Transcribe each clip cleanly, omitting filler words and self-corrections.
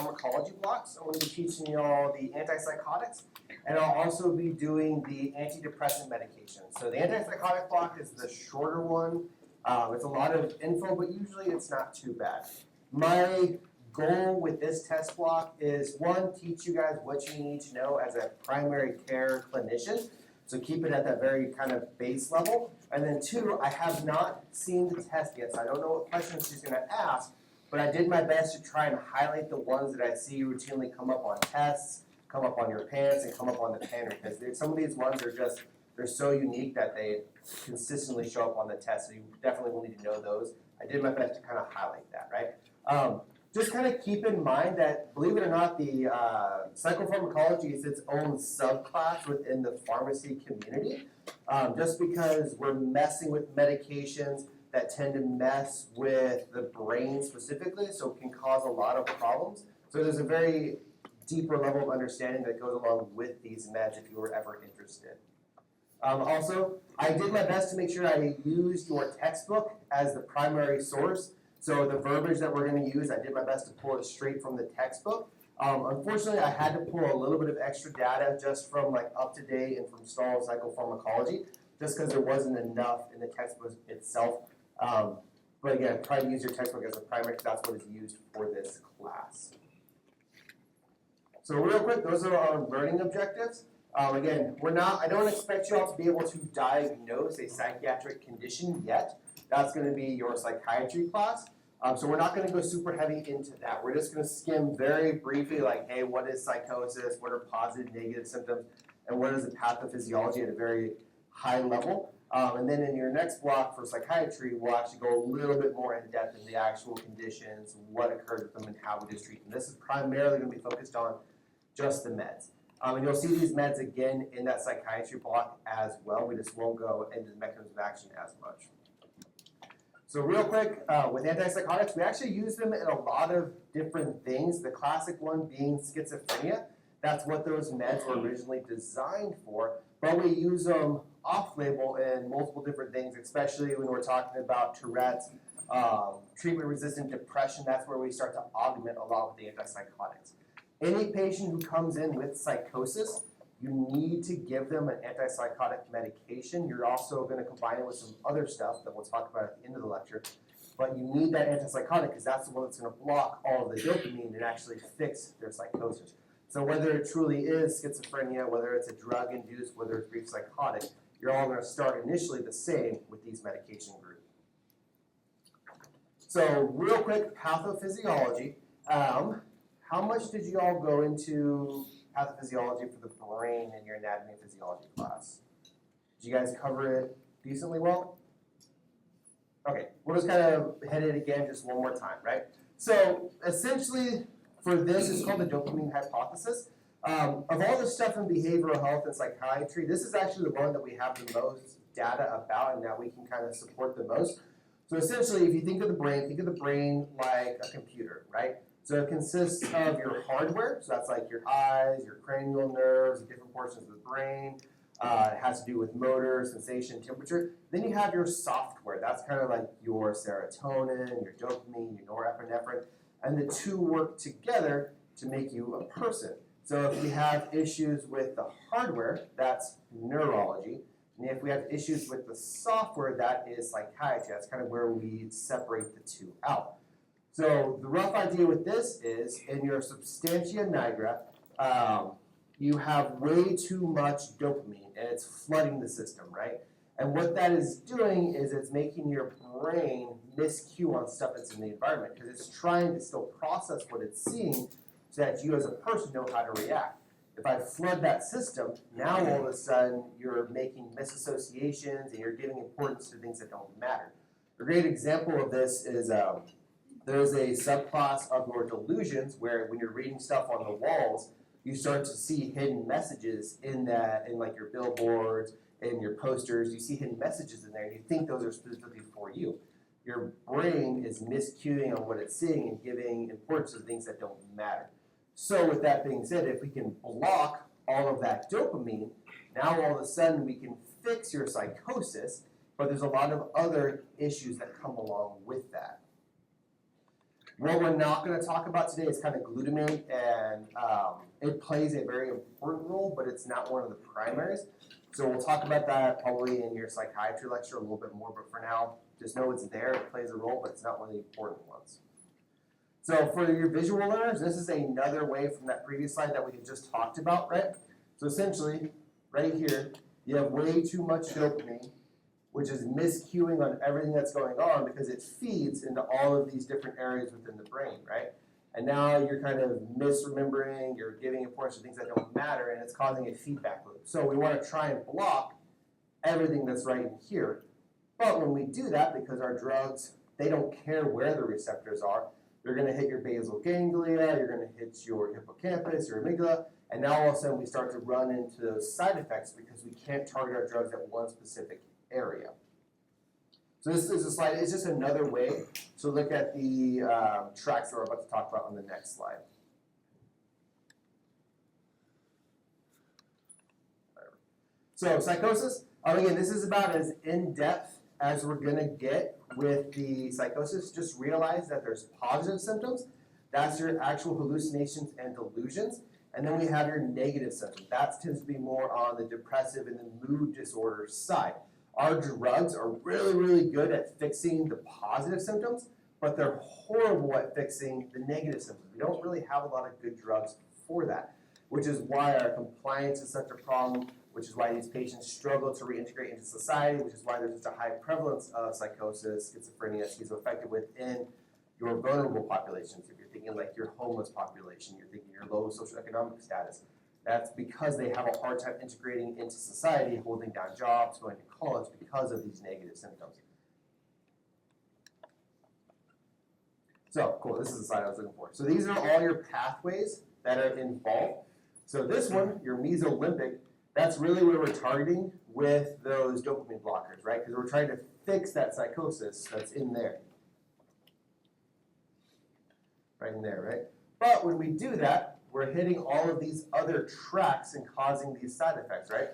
Pharmacology blocks. I'm going to be teaching you all the antipsychotics, and I'll also be doing the antidepressant medication. So the antipsychotic block is the shorter one. It's a lot of info, but usually it's not too bad. My goal with this test block is, one, teach you guys what you need to know as a primary care clinician. So keep it at that very kind of base level. And then two, I have not seen the test yet, so I don't know what questions she's going to ask, but I did my best to try and highlight the ones that I see routinely come up on tests, come up on your pants, and come up on the panel, because some of these ones are just, they're so unique that they consistently show up on the test, so you definitely will need to know those. I did my best to kind of highlight that, right? Just kind of keep in mind that, believe it or not, the psychopharmacology is its own subclass within the pharmacy community. Just because we're messing with medications that tend to mess with the brain specifically, so it can cause a lot of problems. So there's a very deeper level of understanding that goes along with these meds if you were ever interested. Also, I did my best to make sure I used your textbook as the primary source. So the verbiage that we're going to use, I did my best to pull it straight from the textbook. Unfortunately, I had to pull a little bit of extra data just from like UpToDate and from Stahl's Psychopharmacology, just because there wasn't enough in the textbook itself. But again, try to use your textbook as a primary because that's what is used for this class. So real quick, those are our learning objectives. Again, I don't expect you all to be able to diagnose a psychiatric condition yet. That's going to be your psychiatry class. So we're not going to go super heavy into that. We're just going to skim very briefly like, hey, what is psychosis? What are positive, negative symptoms? And what is the pathophysiology at a very high level? And then in your next block for psychiatry, we'll actually go a little bit more in depth in the actual conditions, what occurs with them, and how we just treat them. This is primarily going to be focused on just the meds. And you'll see these meds again in that psychiatry block as well. We just won't go into the mechanism of action as much. So real quick, with antipsychotics, we actually use them in a lot of different things. The classic one being schizophrenia. That's what those meds were originally designed for. But we use them off-label in multiple different things, especially when we're talking about Tourette's, treatment-resistant depression. That's where we start to augment a lot with the antipsychotics. Any patient who comes in with psychosis, you need to give them an antipsychotic medication. You're also going to combine it with some other stuff that we'll talk about at the end of the lecture. But you need that antipsychotic because that's the one that's going to block all of the dopamine and actually fix their psychosis. So whether it truly is schizophrenia, whether it's a drug-induced, whether it's brief psychotic, you're all going to start initially the same with these medication groups. So real quick, pathophysiology. How much did you all go into pathophysiology for the brain in your anatomy and physiology class? Did you guys cover it decently well? Okay, we'll just kind of hit it again just one more time, right? So essentially for this, it's called the dopamine hypothesis. Of all the stuff in behavioral health and psychiatry, this is actually the one that we have the most data about and that we can kind of support the most. So essentially, if you think of the brain like a computer, right? So it consists of your hardware, so that's like your eyes, your cranial nerves, different portions of the brain. It has to do with motor, sensation, temperature. Then you have your software. That's kind of like your serotonin, your dopamine, your norepinephrine. And the two work together to make you a person. So if we have issues with the hardware, that's neurology. And if we have issues with the software, that is psychiatry. That's kind of where we separate the two out. So the rough idea with this is, in your substantia nigra, you have way too much dopamine, and it's flooding the system, right? And what that is doing is it's making your brain miscue on stuff that's in the environment, because it's trying to still process what it's seeing so that you as a person know how to react. If I flood that system, now all of a sudden you're making misassociations and you're giving importance to things that don't matter. A great example of this is there's a subclass of your delusions where when you're reading stuff on the walls, you start to see hidden messages in like your billboards and your posters. You see hidden messages in there and you think those are specifically for you. Your brain is miscuing on what it's seeing and giving importance to things that don't matter. So with that being said, if we can block all of that dopamine, now all of a sudden we can fix your psychosis, but there's a lot of other issues that come along with that. What we're not going to talk about today is kind of glutamate, and it plays a very important role, but it's not one of the primaries. So we'll talk about that probably in your psychiatry lecture a little bit more, but for now, just know it's there, it plays a role, but it's not one of the important ones. So for your visual learners, this is another way from that previous slide that we had just talked about, right? So essentially, right here, you have way too much dopamine, which is miscuing on everything that's going on because it feeds into all of these different areas within the brain, right? And now you're kind of misremembering, you're giving importance to things that don't matter, and it's causing a feedback loop. So we want to try and block everything that's right in here. But when we do that, because our drugs, they don't care where the receptors are, they're going to hit your basal ganglia, you're going to hit your hippocampus, your amygdala, and now all of a sudden we start to run into those side effects because we can't target our drugs at one specific area. So this is a slide, it's just another way to look at the tracks that we're about to talk about on the next slide. So psychosis, again, this is about as in-depth as we're gonna get with the psychosis. Just realize that there's positive symptoms, that's your actual hallucinations and delusions, and then we have your negative symptoms. That tends to be more on the depressive and the mood disorder side. Our drugs are really, really good at fixing the positive symptoms, but they're horrible at fixing the negative symptoms. We don't really have a lot of good drugs for that, which is why our compliance is such a problem, which is why these patients struggle to reintegrate into society, which is why there's such a high prevalence of psychosis, schizophrenia, schizoaffective within your vulnerable populations. If you're thinking like your homeless population, you're thinking your low socioeconomic status, that's because they have a hard time integrating into society, holding down jobs, going to college because of these negative symptoms. So, cool, this is the slide I was looking for. So these are all your pathways that are involved. So this one, your mesolimbic, that's really where we're targeting with those dopamine blockers, right? Because we're trying to fix that psychosis that's in there. Right in there, right? But when we do that, we're hitting all of these other tracks and causing these side effects, right?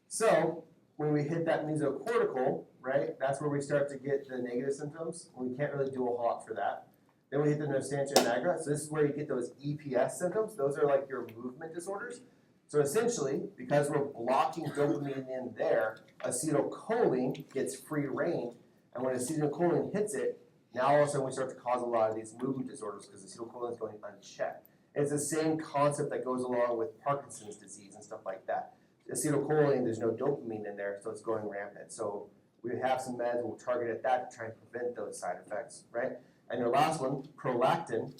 So when we hit that mesocortical, right, that's where we start to get the negative symptoms. We can't really do a whole lot for that. Then we hit the nostantia nigra. So this is where you get those EPS symptoms. Those are like your movement disorders. So essentially, because we're blocking dopamine in there, acetylcholine gets free rein. And when acetylcholine hits it, now all of a sudden we start to cause a lot of these movement disorders because acetylcholine is going unchecked. It's the same concept that goes along with Parkinson's disease and stuff like that. Acetylcholine, there's no dopamine in there, so it's going rampant. So we have some meds, we'll target at that to try and prevent those side effects, right? And your last one, prolactin.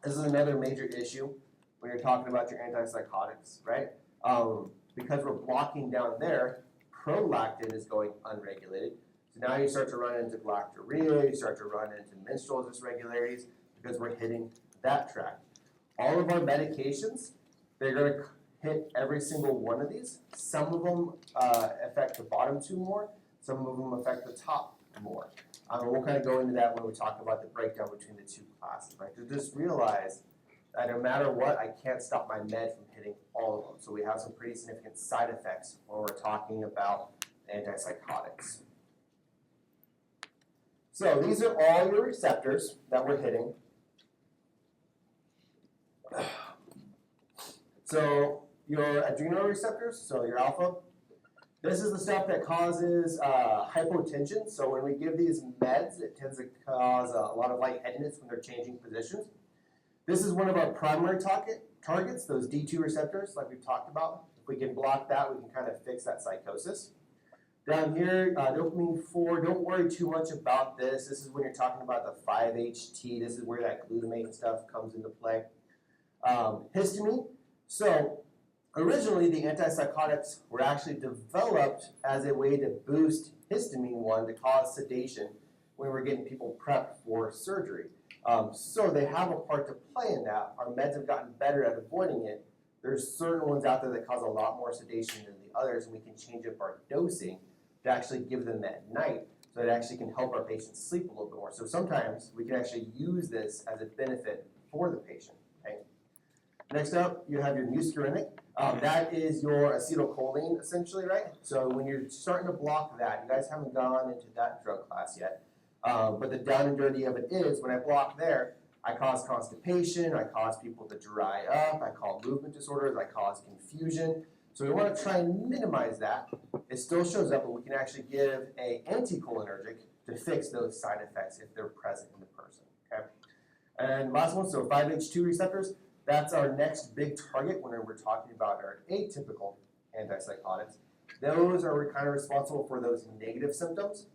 This is another major issue when you're talking about your antipsychotics, right? Because we're blocking down there, prolactin is going unregulated. So now you start to run into galactorrhea, you start to run into menstrual dysregularities because we're hitting that track. All of our medications, they're going to hit every single one of these. Some of them affect the bottom two more. Some of them affect the top more. We'll kind of go into that when we talk about the breakdown between the two classes, right? To just realize that no matter what, I can't stop my med from hitting all of them. So we have some pretty significant side effects when we're talking about antipsychotics. So these are all your receptors that we're hitting. So your adrenal receptors, so your alpha, this is the stuff that causes hypotension. So when we give these meds, it tends to cause a lot of lightheadedness when they're changing positions. This is one of our primary targets, those D2 receptors like we've talked about. If we can block that, we can kind of fix that psychosis. Down here, dopamine 4, don't worry too much about this. This is when you're talking about the 5-HT. This is where that glutamate and stuff comes into play. Histamine. So originally, the antipsychotics were actually developed as a way to boost histamine 1 to cause sedation when we're getting people prepped for surgery. So they have a part to play in that. Our meds have gotten better at avoiding it. There's certain ones out there that cause a lot more sedation than the others, and we can change up our dosing to actually give them at night so it actually can help our patients sleep a little bit more. So sometimes we can actually use this as a benefit for the patient. Okay? Next up, you have your muscarinic. That is your acetylcholine, essentially, right? So when you're starting to block that, you guys haven't gone into that drug class yet, but the down and dirty of it is, when I block there, I cause constipation, I cause people to dry up, I cause movement disorders, I cause confusion. So we want to try and minimize that. It still shows up, but we can actually give an anticholinergic to fix those side effects if they're present in the person, okay? And last one, so 5-HT receptors, that's our next big target when we're talking about our atypical antipsychotics. Those are kind of responsible for those negative symptoms.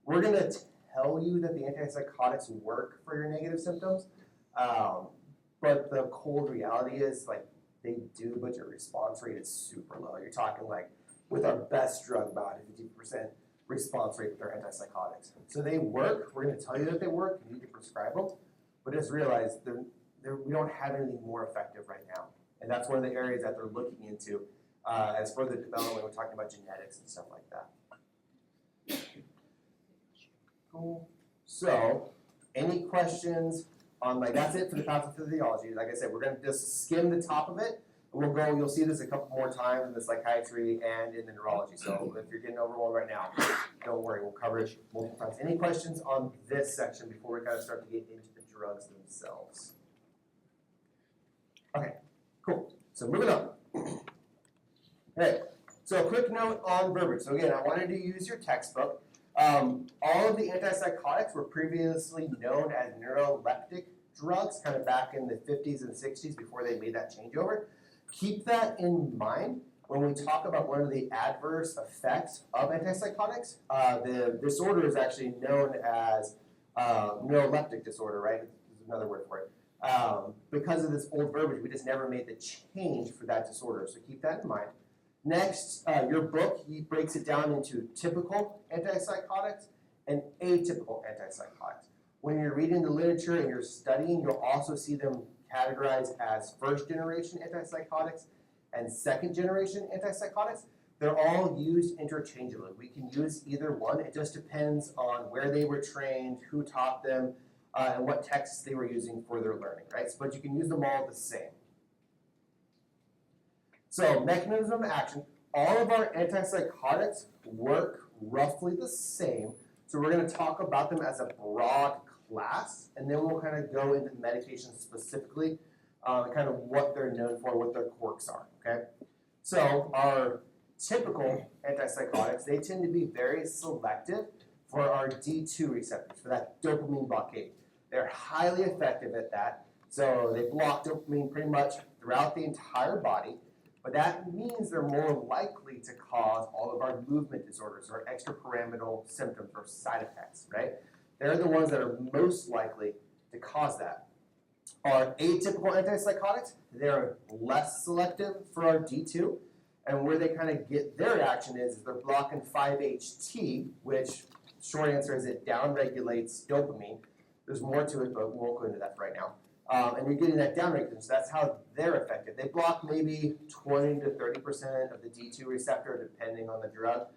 We're going to tell you that the antipsychotics work for your negative symptoms, but the cold reality is like they do, but your response rate is super low. You're talking like with our best drug, about a 50% response rate with our antipsychotics. So they work. We're going to tell you that they work. You need to prescribe them, but just realize we don't have anything more effective right now, and that's one of the areas that they're looking into as further development. We're talking about genetics and stuff like that. Cool. So, any questions on, like, that's it for the pathophysiology. Like I said, we're going to just skim the top of it. We'll go, you'll see this a couple more times in the psychiatry and in the neurology. So if you're getting overwhelmed right now, don't worry, we'll cover it multiple times. Any questions on this section before we kind of start to get into the drugs themselves? Okay, cool. So moving on. Okay, so a quick note on verbiage. So again, I wanted to use your textbook. All of the antipsychotics were previously known as neuroleptic drugs, kind of back in the 50s and 60s before they made that changeover. Keep that in mind when we talk about one of the adverse effects of antipsychotics. The disorder is actually known as neuroleptic disorder, right? There's another word for it. Because of this old verbiage, we just never made the change for that disorder, so keep that in mind. Next, your book, he breaks it down into typical antipsychotics and atypical antipsychotics. When you're reading the literature and you're studying, you'll also see them categorized as first-generation antipsychotics and second-generation antipsychotics. They're all used interchangeably. We can use either one. It just depends on where they were trained, who taught them, and what texts they were using for their learning, right? But you can use them all the same. So, mechanism of action. All of our antipsychotics work roughly the same. So we're going to talk about them as a broad class, and then we'll kind of go into the medications specifically, kind of what they're known for, what their quirks are, okay? So our typical antipsychotics, they tend to be very selective for our D2 receptors, for that dopamine blockade. They're highly effective at that. So they block dopamine pretty much throughout the entire body. But that means they're more likely to cause all of our movement disorders or extrapyramidal symptoms or side effects, right? They're the ones that are most likely to cause that. Our atypical antipsychotics, they're less selective for our D2, and where they kind of get their action is they're blocking 5-HT, which short answer is it downregulates dopamine. There's more to it, but we won't go into that right now. And you're getting that downregulation, so that's how they're effective. They block maybe 20 to 30% of the D2 receptor, depending on the drug.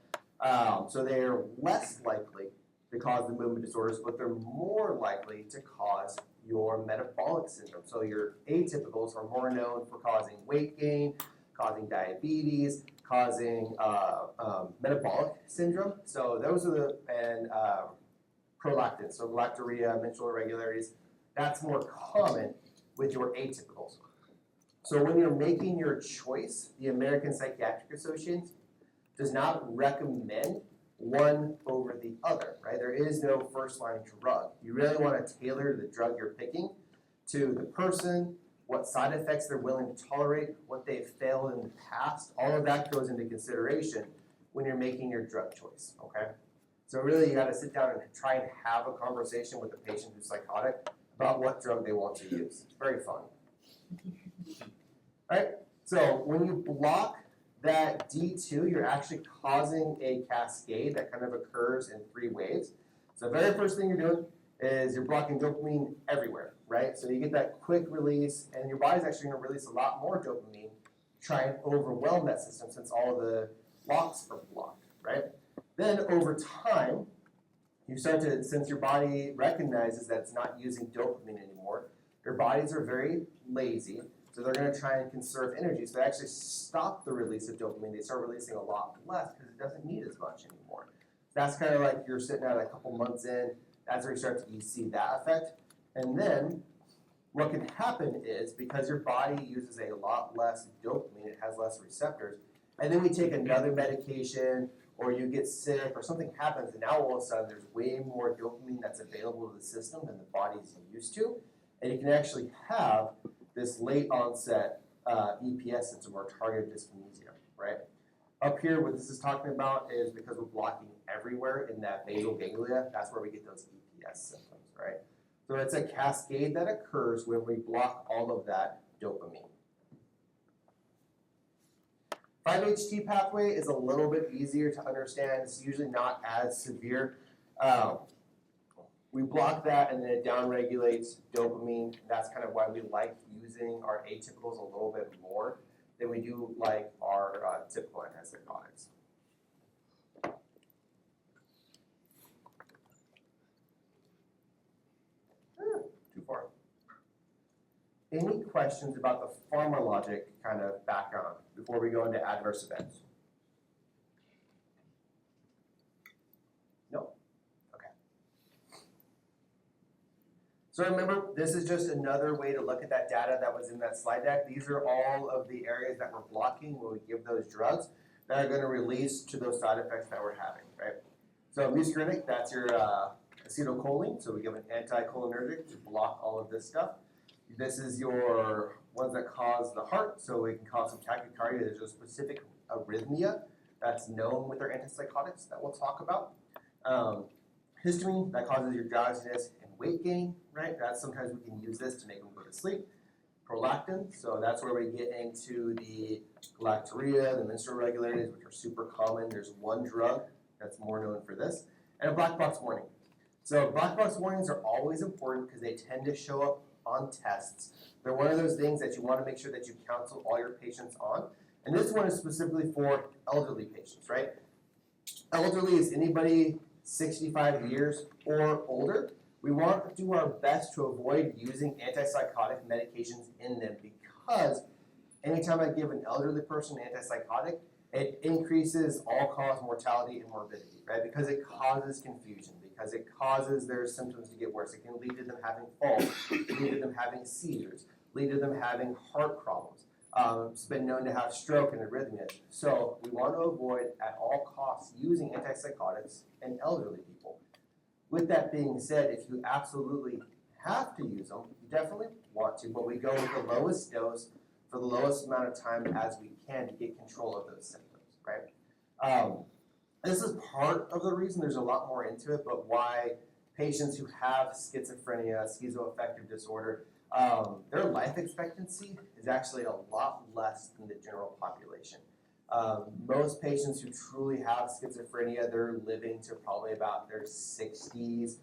So they're less likely to cause the movement disorders, but they're more likely to cause your metabolic syndrome. So your atypicals are more known for causing weight gain, causing diabetes, causing metabolic syndrome. So those are and prolactin, so galactorrhea, menstrual irregularities. That's more common with your atypicals. So when you're making your choice, the American Psychiatric Association does not recommend one over the other, right? There is no first-line drug. You really want to tailor the drug you're picking to the person, what side effects they're willing to tolerate, what they've failed in the past. All of that goes into consideration when you're making your drug choice, okay? So really you got to sit down and try and have a conversation with the patient who's psychotic about what drug they want to use. It's very fun. All right, so when you block that D2, you're actually causing a cascade that kind of occurs in 3 waves. So the very first thing you're doing is you're blocking dopamine everywhere, right? So you get that quick release, and your body's actually going to release a lot more dopamine to try and overwhelm that system since all of the locks are blocked, right? Then over time, you start to, since your body recognizes that it's not using dopamine anymore, your bodies are very lazy, so they're going to try and conserve energy. So they actually stop the release of dopamine. They start releasing a lot less because it doesn't need as much anymore. That's kind of like you're sitting at a couple months in, that's where you start to see that effect. And then What can happen is because your body uses a lot less dopamine, it has less receptors, and then we take another medication or you get sick or something happens and now all of a sudden there's way more dopamine that's available to the system than the body's used to. And you can actually have this late onset EPS symptom or tardive dyskinesia, right? Up here, what this is talking about is because we're blocking everywhere in that basal ganglia, that's where we get those EPS symptoms, right? So it's a cascade that occurs when we block all of that dopamine. 5-HT pathway is a little bit easier to understand. It's usually not as severe. We block that and then it downregulates dopamine. That's kind of why we like using our atypicals a little bit more than we do like our typical antipsychotics. Too far. Any questions about the pharmacologic kind of background before we go into adverse events? No? Okay. So remember, this is just another way to look at that data that was in that slide deck. These are all of the areas that we're blocking when we give those drugs that are going to release to those side effects that we're having, right? So muscarinic, that's your acetylcholine. So we give an anticholinergic to block all of this stuff. This is your ones that cause the heart, so it can cause some tachycardia. There's a specific arrhythmia that's known with our antipsychotics that we'll talk about. Histamine, that causes your drowsiness and weight gain, right? That's sometimes we can use this to make them go to sleep. Prolactin, so that's where we get into the galactorrhea, the menstrual irregularities, which are super common. There's one drug that's more known for this. And a black box warning. So black box warnings are always important because they tend to show up on tests. They're one of those things that you want to make sure that you counsel all your patients on. And this one is specifically for elderly patients, right? Elderly is anybody 65 years or older. We want to do our best to avoid using antipsychotic medications in them because anytime I give an elderly person an antipsychotic, it increases all-cause mortality and morbidity, right? Because it causes confusion, because it causes their symptoms to get worse. It can lead to them having falls, lead to them having seizures, lead to them having heart problems. It's been known to have stroke and arrhythmias. So we want to avoid at all costs using antipsychotics in elderly people. With that being said, if you absolutely have to use them, you definitely want to, but we go with the lowest dose for the lowest amount of time as we can to get control of those symptoms, right? This is part of the reason, there's a lot more into it, but why patients who have schizophrenia, schizoaffective disorder, their life expectancy is actually a lot less than the general population. Most patients who truly have schizophrenia, they're living to probably about their 60s.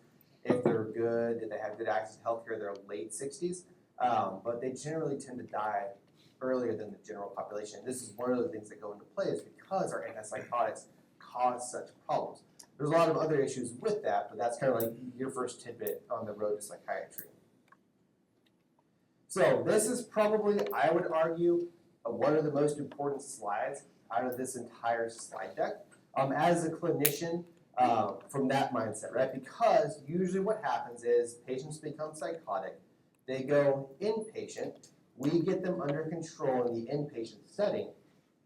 If they're good, if they have good access to healthcare, they're late 60s. But they generally tend to die earlier than the general population. This is one of the things that go into play is because our antipsychotics cause such problems. There's a lot of other issues with that, but that's kind of like your first tidbit on the road to psychiatry. So this is probably, I would argue, one of the most important slides out of this entire slide deck. As a clinician, from that mindset, right? Because usually what happens is patients become psychotic, they go inpatient, we get them under control in the inpatient setting,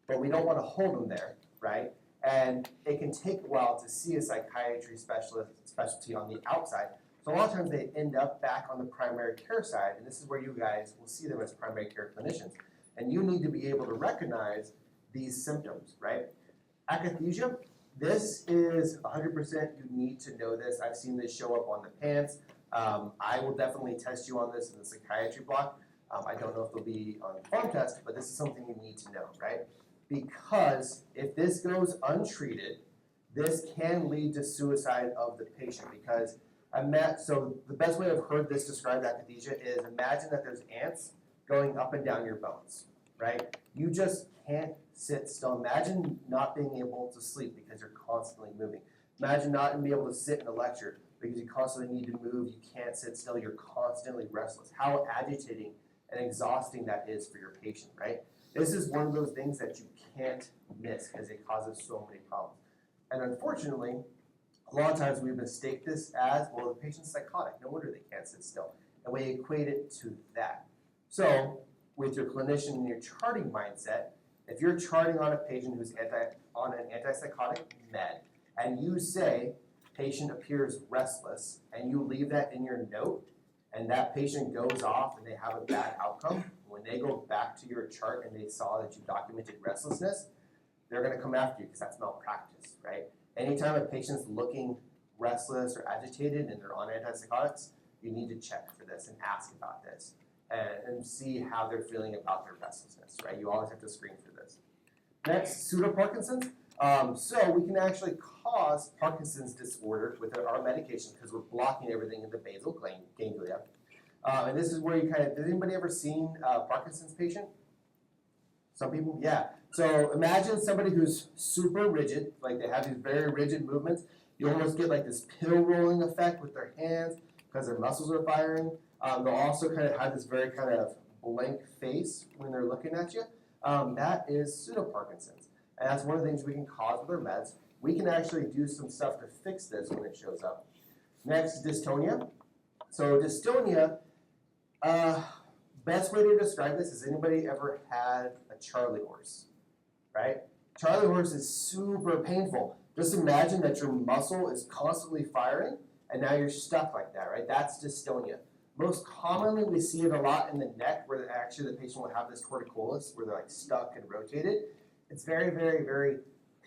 but we don't want to hold them there, right? And it can take a while to see a psychiatry specialty on the outside. So a lot of times they end up back on the primary care side, and this is where you guys will see them as primary care clinicians. And you need to be able to recognize these symptoms, right? Akathisia, this is 100%, you need to know this. I've seen this show up on the pants. I will definitely test you on this in the psychiatry block. I don't know if they'll be on the PHARM test, but this is something you need to know, right? Because if this goes untreated, this can lead to suicide of the patient because so the best way I've heard this described akathisia is imagine that there's ants going up and down your bones, right? You just can't sit still. Imagine not being able to sleep because you're constantly moving. Imagine not being able to sit in a lecture because you constantly need to move, you can't sit still, you're constantly restless. How agitating and exhausting that is for your patient, right? This is one of those things that you can't miss because it causes so many problems. And unfortunately, a lot of times we mistake this as, well, the patient's psychotic. No wonder they can't sit still. and we equate it to that. So with your clinician and your charting mindset, if you're charting on a patient who's on an antipsychotic med, and you say, patient appears restless, and you leave that in your note, and that patient goes off and they have a bad outcome, when they go back to your chart and they saw that you documented restlessness, they're going to come after you because that's malpractice, right? Anytime a patient's looking restless or agitated and they're on antipsychotics, you need to check for this and ask about this and see how they're feeling about their restlessness, right? You always have to screen for this. Next, pseudoparkinson's. So we can actually cause Parkinson's disorder with our medication because we're blocking everything in the basal ganglia. And this is where you kind of, has anybody ever seen a Parkinson's patient? Some people, yeah. So imagine somebody who's super rigid, like they have these very rigid movements. You almost get like this pill rolling effect with their hands because their muscles are firing. They'll also kind of have this very kind of blank face when they're looking at you. That is pseudoparkinson's. And that's one of the things we can cause with our meds. We can actually do some stuff to fix this when it shows up. Next, dystonia. So dystonia, best way to describe this is anybody ever had a Charlie horse, right? Charlie horse is super painful. Just imagine that your muscle is constantly firing and now you're stuck like that, right? That's dystonia. Most commonly, we see it a lot in the neck where actually the patient will have this torticollis where they're like stuck and rotated. It's very, very, very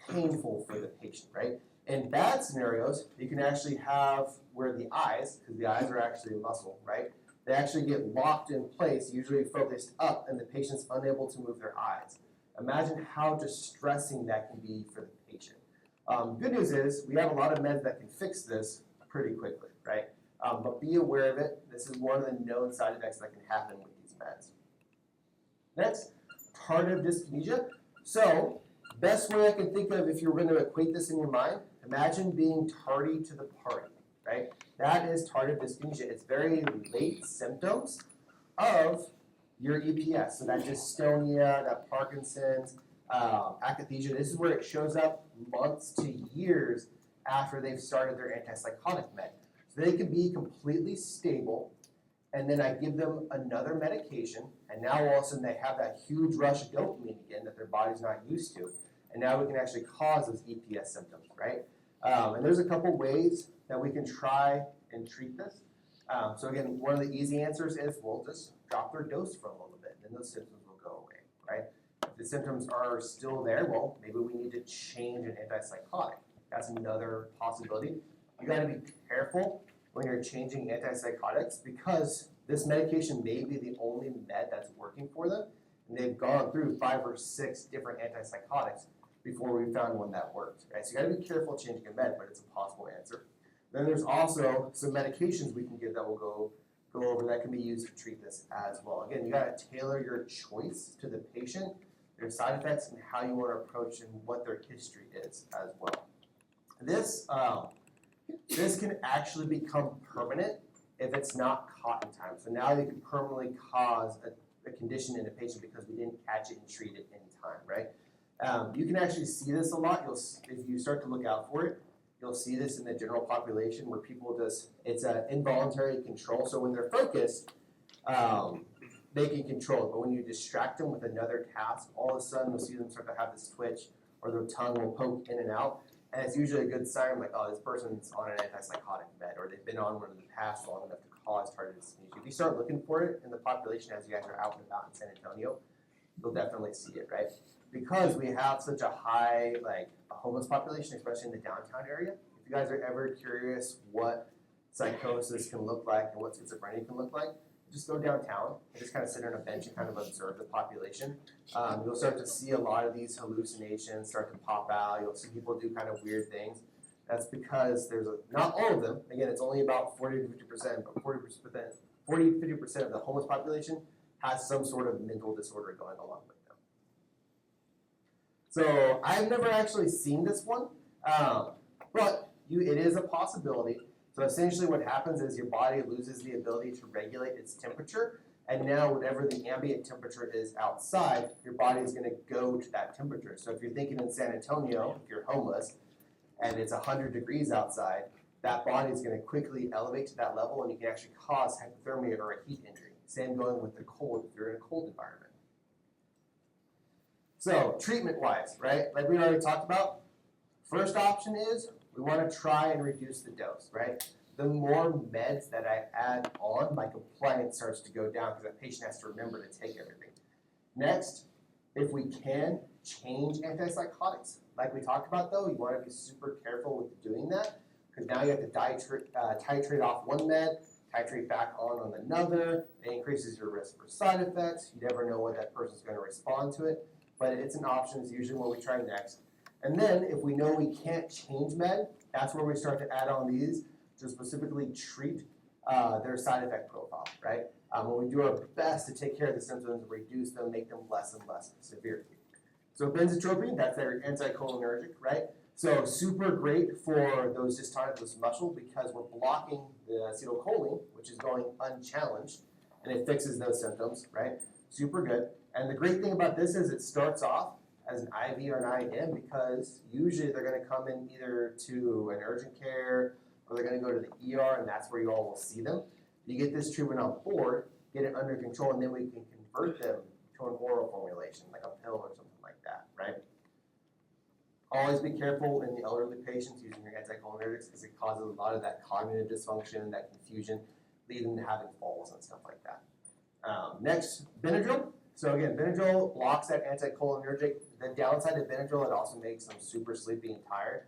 painful for the patient, right? In bad scenarios, you can actually have where the eyes, because the eyes are actually a muscle, right? They actually get locked in place, usually focused up, and the patient's unable to move their eyes. Imagine how distressing that can be for the patient. Good news is we have a lot of meds that can fix this pretty quickly, right? But be aware of it. This is one of the known side effects that can happen with these meds. Next, tardive dyskinesia. So, best way I can think of if you're going to equate this in your mind, imagine being tardy to the party, right? That is tardive dyskinesia. It's very late symptoms of your EPS. So that dystonia, that Parkinson's, akathisia. This is where it shows up months to years after they've started their antipsychotic med. So they can be completely stable, and then I give them another medication, and now all of a sudden they have that huge rush of dopamine again that their body's not used to, and now we can actually cause those EPS symptoms, right? And there's a couple ways that we can try and treat this. So again, one of the easy answers is we'll just drop their dose for a little bit, and then those symptoms will go away, right? If the symptoms are still there, well, maybe we need to change an antipsychotic. That's another possibility. You got to be careful when you're changing antipsychotics because this medication may be the only med that's working for them, and they've gone through 5 or 6 different antipsychotics before we found one that worked. Right? So you got to be careful changing a med, but it's a possible answer. Then there's also some medications we can give that will go over that can be used to treat this as well. Again, you got to tailor your choice to the patient, their side effects, and how you want to approach and what their history is as well. This can actually become permanent if it's not caught in time. So now you can permanently cause a condition in a patient because we didn't catch it and treat it in time, right? You can actually see this a lot. If you start to look out for it, you'll see this in the general population where people it's an involuntary control. So when they're focused, they can control it. But when you distract them with another task, all of a sudden you'll see them start to have this twitch or their tongue will poke in and out. And it's usually a good sign like, oh, this person's on an antipsychotic med or they've been on one in the past long enough to cause tardive dyskinesia. If you start looking for it in the population as you guys are out and about in San Antonio, you'll definitely see it, right? Because we have such a high, a homeless population, especially in the downtown area. If you guys are ever curious what psychosis can look like and what schizophrenia can look like, just go downtown and just kind of sit on a bench and kind of observe the population. You'll start to see a lot of these hallucinations start to pop out. You'll see people do kind of weird things. That's because not all of them, again, it's only about 40 to 50%, but 40 to 50% of the homeless population has some sort of mental disorder going along with them. So I've never actually seen this one, but it is a possibility. So essentially what happens is your body loses the ability to regulate its temperature, and now whatever the ambient temperature is outside, your body is going to go to that temperature. So if you're thinking in San Antonio, if you're homeless, and it's 100 degrees outside, that body is going to quickly elevate to that level, and you can actually cause hypothermia or a heat injury. Same going with the cold if you're in a cold environment. So treatment-wise, right, like we already talked about, first option is we want to try and reduce the dose, right? The more meds that I add on, my compliance starts to go down because that patient has to remember to take everything. Next, if we can, change antipsychotics. Like we talked about though, you want to be super careful with doing that because now you have to titrate off one med, titrate back on another. It increases your risk for side effects. You never know what that person's going to respond to it, but it's an option. It's usually what we try next. And then if we know we can't change med, that's where we start to add on these to specifically treat their side effect profile, right? When we do our best to take care of the symptoms, reduce them, make them less and less severe. So benzotropine, that's their anticholinergic, right? So super great for those dystonic loose muscle because we're blocking the acetylcholine, which is going unchallenged, and it fixes those symptoms, right? Super good. And the great thing about this is it starts off as an IV or an IM because usually they're going to come in either to an urgent care or they're going to go to the ER, and that's where you all will see them. You get this treatment on board, get it under control, and then we can convert them to an oral formulation, like a pill or something like that, right? Always be careful in the elderly patients using your anticholinergics because it causes a lot of that cognitive dysfunction, that confusion, leading to having falls and stuff like that. Next, Benadryl. So again, Benadryl blocks that anticholinergic. The downside of Benadryl, it also makes them super sleepy and tired.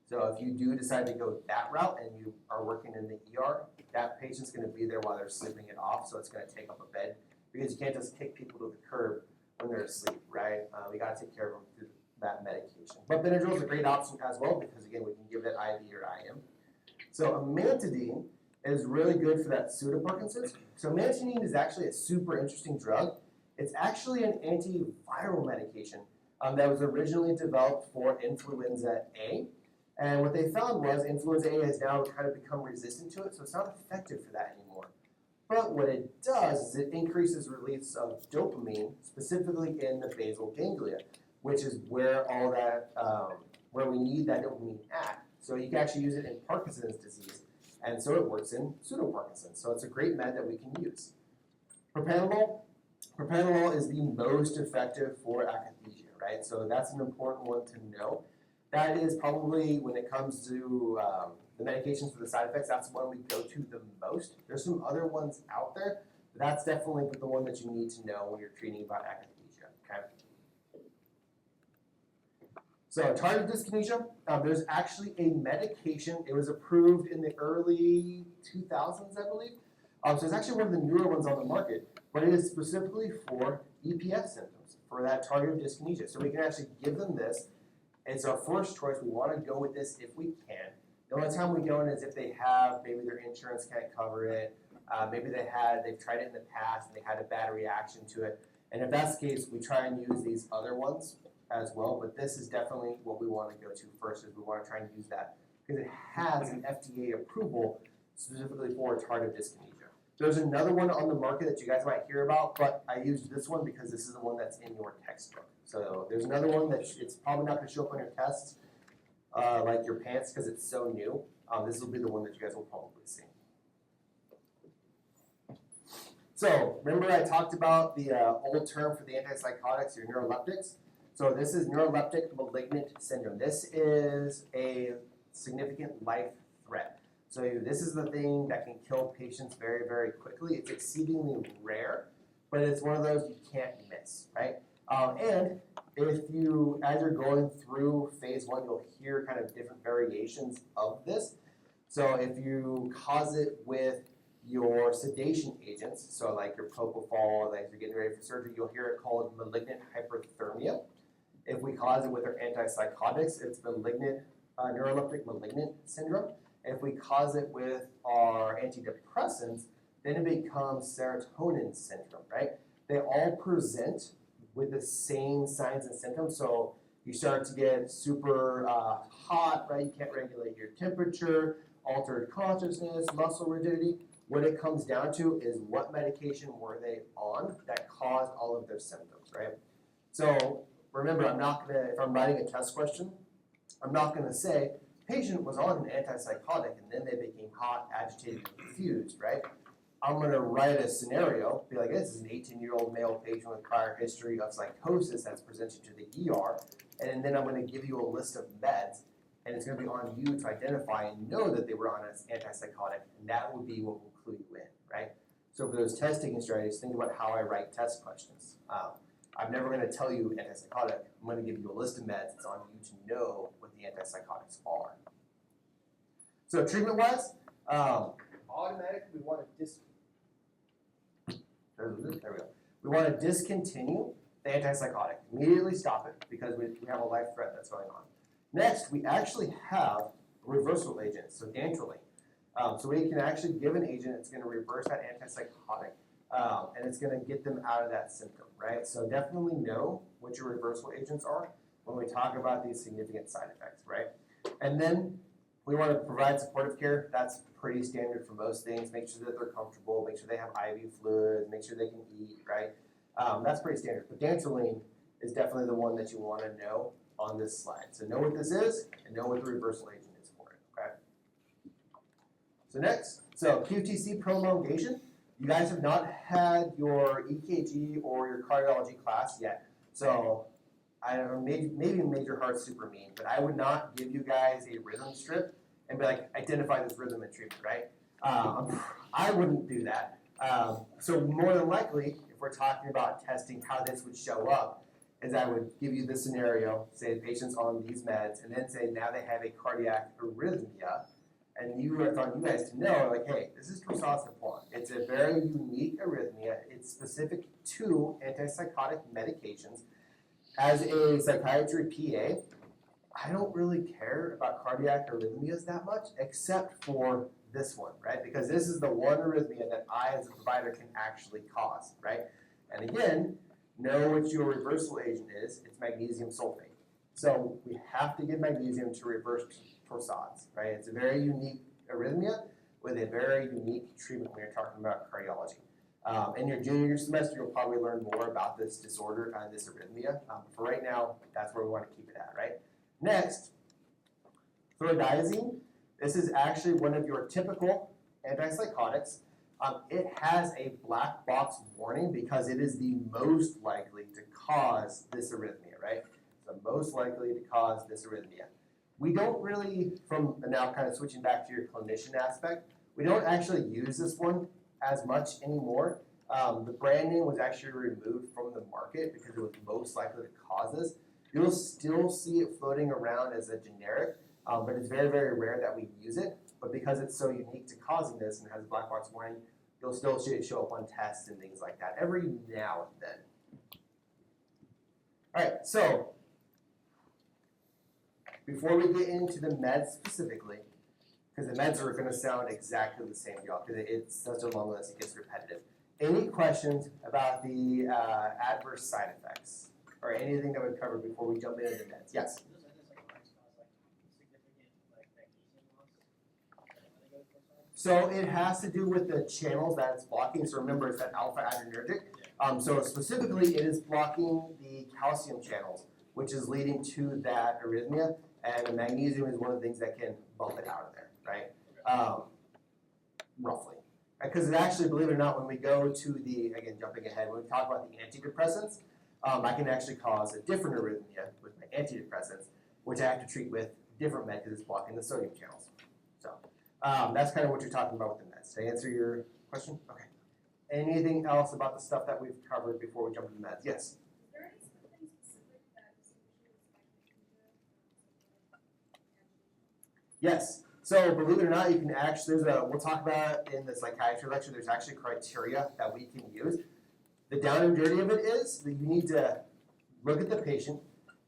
So if you do decide to go that route and you are working in the ER, that patient's going to be there while they're sleeping it off, so it's going to take up a bed because you can't just kick people to the curb when they're asleep, right? We got to take care of them through that medication. But Benadryl is a great option as well because, again, we can give that IV or IM. So amantadine is really good for that pseudoparkinson's. So amantadine is actually a super interesting drug. It's actually an antiviral medication that was originally developed for influenza A. And what they found was influenza A has now kind of become resistant to it, so it's not effective for that anymore. But what it does is it increases release of dopamine, specifically in the basal ganglia, which is where all that, where we need that dopamine at. So you can actually use it in Parkinson's disease, and so it works in pseudoparkinson's. So it's a great med that we can use. Propranolol. Propranolol is the most effective for akathisia, right? So that's an important one to know. That is probably, when it comes to the medications for the side effects, that's the one we go to the most. There's some other ones out there, but that's definitely the one that you need to know when you're treating about akathisia, okay? So tardive dyskinesia, there's actually a medication. It was approved in the early 2000s, I believe. So it's actually one of the newer ones on the market, but it is specifically for EPS symptoms, for that tardive dyskinesia. So we can actually give them this. It's our first choice. We want to go with this if we can. The only time we go in is if they have, maybe their insurance can't cover it. Maybe they've tried it in the past and they had a bad reaction to it. And if that's the case, we try and use these other ones as well. But this is definitely what we want to go to first, is we want to try and use that because it has an FDA approval specifically for tardive dyskinesia. There's another one on the market that you guys might hear about, but I used this one because this is the one that's in your textbook. So there's another one that it's probably not going to show up on your tests, like your pants, because it's so new. This will be the one that you guys will probably see. So remember I talked about the old term for the antipsychotics, your neuroleptics. So this is neuroleptic malignant syndrome. This is a significant life threat. So this is the thing that can kill patients very, very quickly. It's exceedingly rare, but it's one of those you can't miss, right? And if you, as you're going through phase 1, you'll hear kind of different variations of this. So if you cause it with your sedation agents, so like your propofol, like you're getting ready for surgery, you'll hear it called malignant hyperthermia. If we cause it with our antipsychotics, it's malignant, neuroleptic malignant syndrome. If we cause it with our antidepressants, then it becomes serotonin syndrome, right? They all present with the same signs and symptoms. So you start to get super hot, right? You can't regulate your temperature, altered consciousness, muscle rigidity. What it comes down to is what medication were they on that caused all of their symptoms, right? So remember, I'm not gonna, if I'm writing a test question, I'm not gonna say, patient was on an antipsychotic and then they became hot, agitated, and confused, right? I'm gonna write a scenario, be like, this is an 18-year-old male patient with prior history of psychosis that's presented to the ER, and then I'm gonna give you a list of meds, and it's gonna be on you to identify and know that they were on an antipsychotic, and that would be what will clue you in, right? So for those test-taking strategies, think about how I write test questions. I'm never gonna tell you antipsychotic, I'm gonna give you a list of meds, it's on you to know what the antipsychotics are. So treatment-wise, automatically we want to there we go. We want to discontinue the antipsychotic. Immediately stop it because we have a life threat that's going on. Next, we actually have reversal agents, so dantrolene. So we can actually give an agent that's going to reverse that antipsychotic, and it's going to get them out of that symptom, right? So definitely know what your reversal agents are when we talk about these significant side effects, right? And then we want to provide supportive care. That's pretty standard for most things. Make sure that they're comfortable, make sure they have IV fluids, make sure they can eat, right? That's pretty standard. But dantrolene is definitely the one that you want to know on this slide. So know what this is and know what the reversal agent is for it, okay? So next, QTC prolongation. You guys have not had your EKG or your cardiology class yet. So I don't know, maybe major heart super mean, but I would not give you guys a rhythm strip and be like, identify this rhythm and treatment, right? I wouldn't do that. So more than likely, if we're talking about testing how this would show up, is I would give you the scenario, say the patient's on these meds, and then say now they have a cardiac arrhythmia, and it's on you guys to know, like, hey, this is Torsades de Pointes. It's a very unique arrhythmia. It's specific to antipsychotic medications. As a psychiatry PA, I don't really care about cardiac arrhythmias that much, except for this one, right? Because this is the one arrhythmia that I, as a provider, can actually cause, right? And again, know what your reversal agent is. It's magnesium sulfate. So we have to give magnesium to reverse Torsades, right? It's a very unique arrhythmia with a very unique treatment when you're talking about cardiology. In your junior semester, you'll probably learn more about this disorder, this arrhythmia. For right now, that's where we want to keep it at, right? Next, fluorodazine. This is actually one of your typical antipsychotics. It has a black box warning because it is the most likely to cause this arrhythmia, right? So most likely to cause this arrhythmia. We don't really, from now kind of switching back to your clinician aspect, we don't actually use this one as much anymore. The brand name was actually removed from the market because it was most likely to cause this. You'll still see it floating around as a generic, but it's very, very rare that we use it. But because it's so unique to causing this and has a black box warning, you'll still see it show up on tests and things like that every now and then. All right, so before we get into the meds specifically, because the meds are going to sound exactly the same, y'all, because it's such a long list, it gets repetitive. Any questions about the adverse side effects or anything that we've covered before we jump into the meds? Yes? So it has to do with the channels that it's blocking. So remember, it's that alpha adrenergic. So specifically, it is blocking the calcium channels, which is leading to that arrhythmia. And the magnesium is one of the things that can bump it out of there, right? Roughly. Because it actually, believe it or not, when we go to the, again, jumping ahead, when we talk about the antidepressants, I can actually cause a different arrhythmia with my antidepressants, which I have to treat with different med because it's blocking the sodium channels. So that's kind of what you're talking about with the meds. To answer your question? Okay. Anything else about the stuff that we've covered before we jump into the meds? Yes? Is there anything specific that is Yes. So believe it or not, you can actually, we'll talk about in the psychiatry lecture, there's actually criteria that we can use. The down and dirty of it is that you need to look at the patient.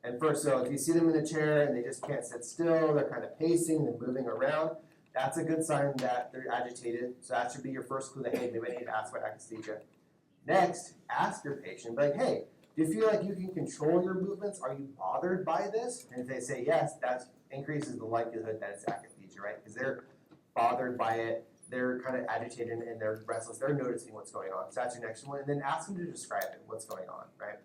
And first, so if you see them in a chair and they just can't sit still, they're kind of pacing, they're moving around, that's a good sign that they're agitated. So that should be your first clue that, hey, maybe I need to ask about akathisia. Next, ask your patient, like, hey, do you feel like you can control your movements? Are you bothered by this? And if they say yes, that increases the likelihood that it's akathisia, right? Because they're bothered by it, they're kind of agitated and they're restless, they're noticing what's going on. So that's your next one. And then ask them to describe it, what's going on, right?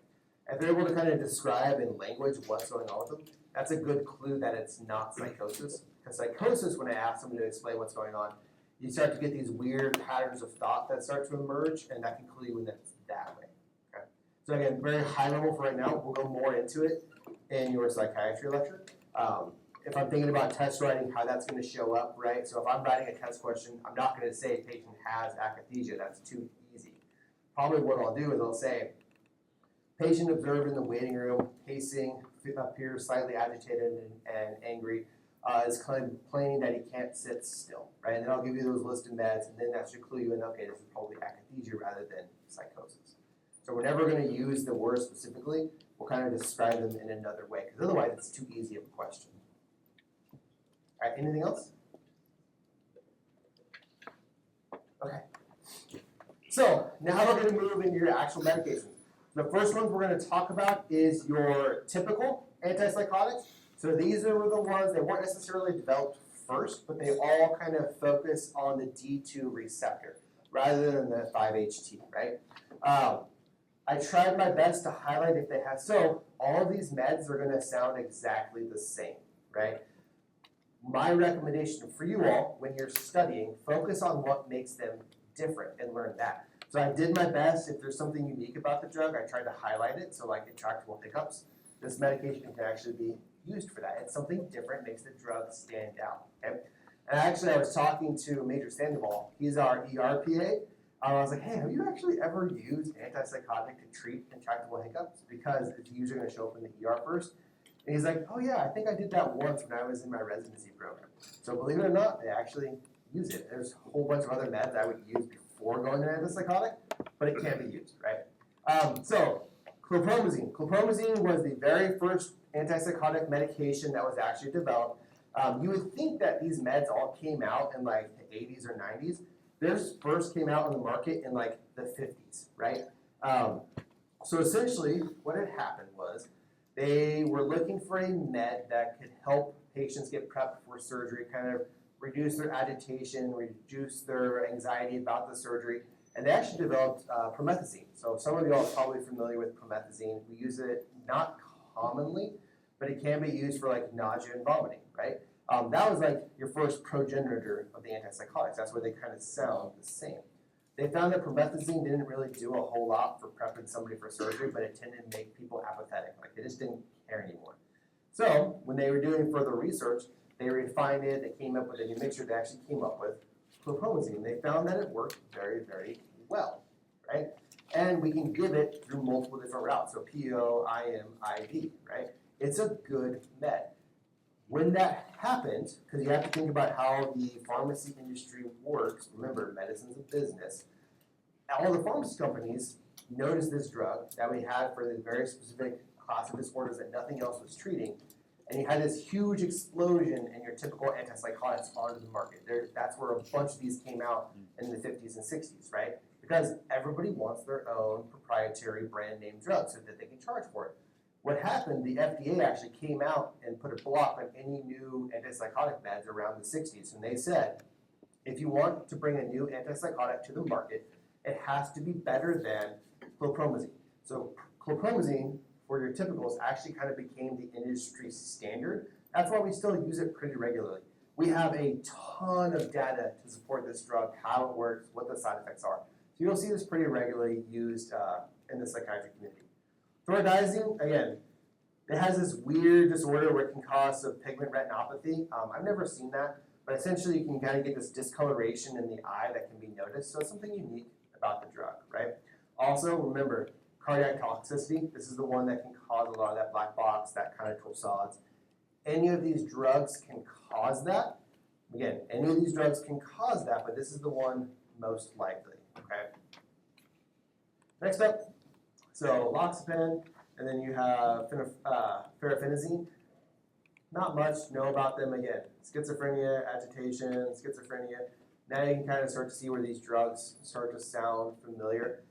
If they're able to kind of describe in language what's going on with them, that's a good clue that it's not psychosis. Because psychosis, when I ask them to explain what's going on, you start to get these weird patterns of thought that start to emerge, and that can clue when it's that way. Okay? So again, very high level for right now. We'll go more into it in your psychiatry lecture. If I'm thinking about test writing, how that's going to show up, right? So if I'm writing a test question, I'm not going to say patient has akathisia. That's too easy. Probably what I'll do is I'll say, patient observed in the waiting room, pacing, appears slightly agitated and angry, is complaining that he can't sit still, right? And then I'll give you those listed meds, and then that should clue you in, okay, this is probably akathisia rather than psychosis. So we're never going to use the word specifically. We'll kind of describe them in another way, because otherwise it's too easy of a question. All right, anything else? Okay. So now we're going to move into your actual medications. The first ones we're going to talk about is your typical antipsychotics. So these are the ones that weren't necessarily developed first, but they all kind of focus on the D2 receptor rather than the 5-HT, right? I tried my best to highlight if they have. So all of these meds are going to sound exactly the same, right? My recommendation for you all, when you're studying, focus on what makes them different and learn that. So I did my best. If there's something unique about the drug, I tried to highlight it. So like intractable hiccups, this medication can actually be used for that. It's something different, makes the drug stand out, okay? And actually, I was talking to Major Sandoval. He's our ERPA. I was like, hey, have you actually ever used antipsychotic to treat intractable hiccups? Because it's usually going to show up in the ER first. And he's like, oh yeah, I think I did that once when I was in my residency program. So believe it or not, they actually use it. There's a whole bunch of other meds I would use before going to antipsychotic, but it can be used, right? So chlorpromazine. Chlorpromazine was the very first antipsychotic medication that was actually developed. You would think that these meds all came out in like the 80s or 90s. Theirs first came out on the market in like the 50s, right? So essentially what had happened was they were looking for a med that could help patients get prepped for surgery, kind of reduce their agitation, reduce their anxiety about the surgery, and they actually developed promethazine. So some of you all are probably familiar with promethazine. We use it not commonly, but it can be used for like nausea and vomiting, right? That was like your first progenitor of the antipsychotics. That's where they kind of sound the same. They found that promethazine didn't really do a whole lot for prepping somebody for surgery, but it tended to make people apathetic. Like they just didn't care anymore. So when they were doing further research, they refined it. They came up with a new mixture. They actually came up with chlorpromazine. They found that it worked very, very well, right? And we can give it through multiple different routes. So PO, IM, IV, right? It's a good med. When that happens, because you have to think about how the pharmacy industry works, remember, medicine's a business, all the pharmacy companies noticed this drug that we had for this very specific class of disorders that nothing else was treating, and you had this huge explosion in your typical antipsychotics onto the market. That's where a bunch of these came out in the 50s and 60s, right? Because everybody wants their own proprietary brand name drug so that they can charge for it. What happened, the FDA actually came out and put a block on any new antipsychotic meds around the 60s, and they said, if you want to bring a new antipsychotic to the market, it has to be better than chlorpromazine. So chlorpromazine, for your typicals, actually kind of became the industry standard. That's why we still use it pretty regularly. We have a ton of data to support this drug, how it works, what the side effects are. So you'll see this pretty regularly used in the psychiatry community. Fluoridazine, again, it has this weird disorder where it can cause pigment retinopathy. I've never seen that, but essentially you can kind of get this discoloration in the eye that can be noticed. So it's something unique about the drug, right? Also, remember, cardiac toxicity. This is the one that can cause a lot of that black box, that kind of torsades. Any of these drugs can cause that. Again, any of these drugs can cause that, but this is the one most likely, okay? Next up. So loxapine, and then you have ferrofenazine. Not much know about them again. Schizophrenia, agitation, schizophrenia. Now you can kind of start to see where these drugs start to sound familiar.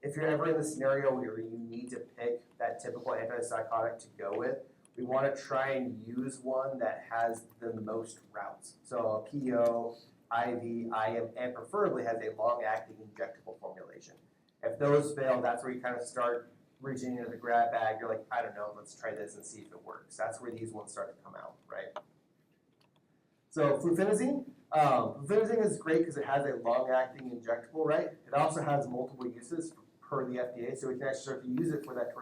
If you're ever in the scenario where you need to pick that typical antipsychotic to go with, we want to try and use one that has the most routes. So a PO, IV, IM, and preferably has a long-acting injectable formulation. If those fail, that's where you kind of start reaching into the grab bag. You're like, I don't know, let's try this and see if it works. That's where these ones start to come out, right? So fluphenazine is great because it has a long-acting injectable, right? It also has multiple uses per the FDA, so we can actually start to use it for that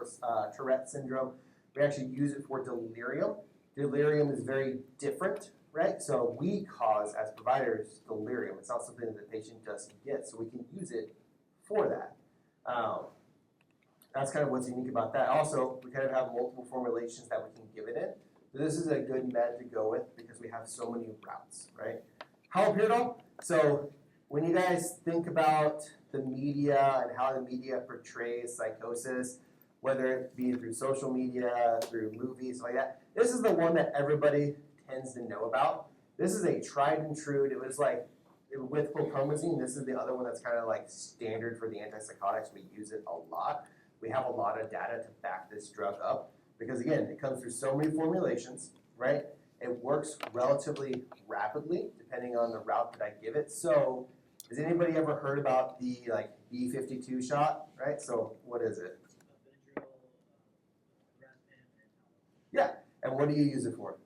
Tourette syndrome. We actually use it for delirium. Delirium is very different, right? So we cause, as providers, delirium. It's not something that the patient just gets, so we can use it for that. That's kind of what's unique about that. Also, we kind of have multiple formulations that we can give it in. So this is a good med to go with because we have so many routes, right? Haloperidol. So when you guys think about the media and how the media portrays psychosis, whether it be through social media, through movies, like that, this is the one that everybody tends to know about. This is a tried and true. It was like with clomazine, this is the other one that's kind of like standard for the antipsychotics. We use it a lot. We have a lot of data to back this drug up because, again, it comes through so many formulations, right? It works relatively rapidly depending on the route that I give it. So has anybody ever heard about the like B52 shot, right? So what is it? Yeah, and what do you use it for?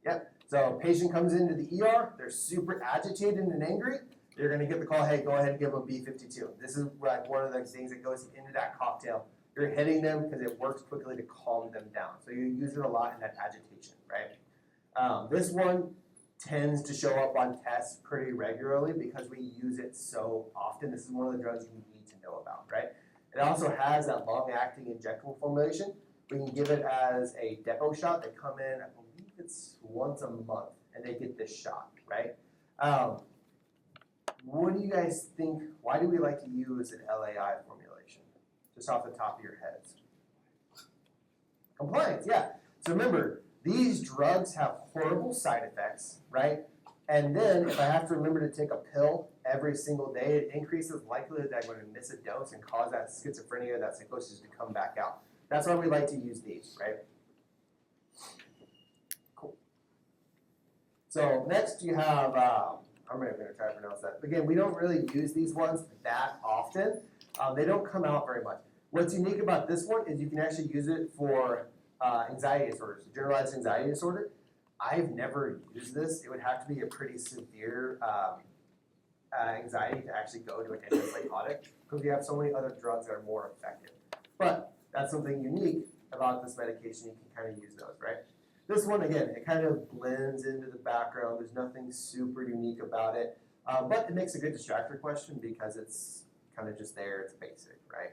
Yeah, so a patient comes into the ER, they're super agitated and angry, you're gonna get the call, hey, go ahead and give them B52. This is like one of the things that goes into that cocktail. You're hitting them because it works quickly to calm them down. So you use it a lot in that agitation, right? This one tends to show up on tests pretty regularly because we use it so often. This is one of the drugs you need to know about, right? It also has that long-acting injectable formulation. We can give it as a depot shot. They come in, I believe it's once a month, and they get this shot, right? What do you guys think, why do we like to use an LAI formulation? Just off the top of your heads. Compliance, yeah. So remember, these drugs have horrible side effects, right? And then if I have to remember to take a pill every single day, it increases the likelihood that I'm going to miss a dose and cause that schizophrenia, that psychosis to come back out. That's why we like to use these, right? Cool. So next you have, I'm going to try to pronounce that. Again, we don't really use these ones that often. They don't come out very much. What's unique about this one is you can actually use it for anxiety disorders, generalized anxiety disorder. I've never used this. It would have to be a pretty severe anxiety to actually go to an antipsychotic because we have so many other drugs that are more effective. But that's something unique about this medication. You can kind of use those, right? This one, again, it kind of blends into the background. There's nothing super unique about it. But it makes a good distractor question because it's kind of just there. It's basic, right?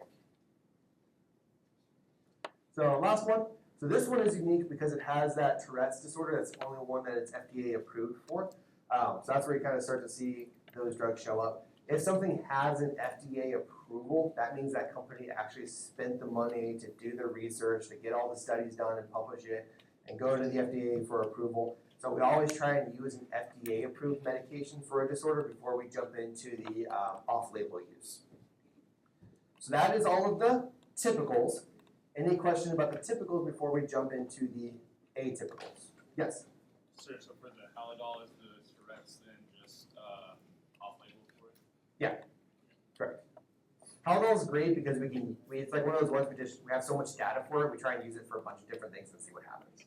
So last one. So this one is unique because it has that Tourette's disorder. That's the only one that it's FDA approved for. So that's where you kind of start to see those drugs show up. If something has an FDA approval, that means that company actually spent the money to do the research, to get all the studies done and publish it, and go to the FDA for approval. So we always try and use an FDA-approved medication for a disorder before we jump into the off-label use. So that is all of the typicals. Any question about the typicals before we jump into the atypicals? Yes? So for the Halidol, is the Tourette's then just off-label for it? Yeah, correct. Halidol is great because it's like one of those ones we have so much data for it, we try and use it for a bunch of different things and see what happens.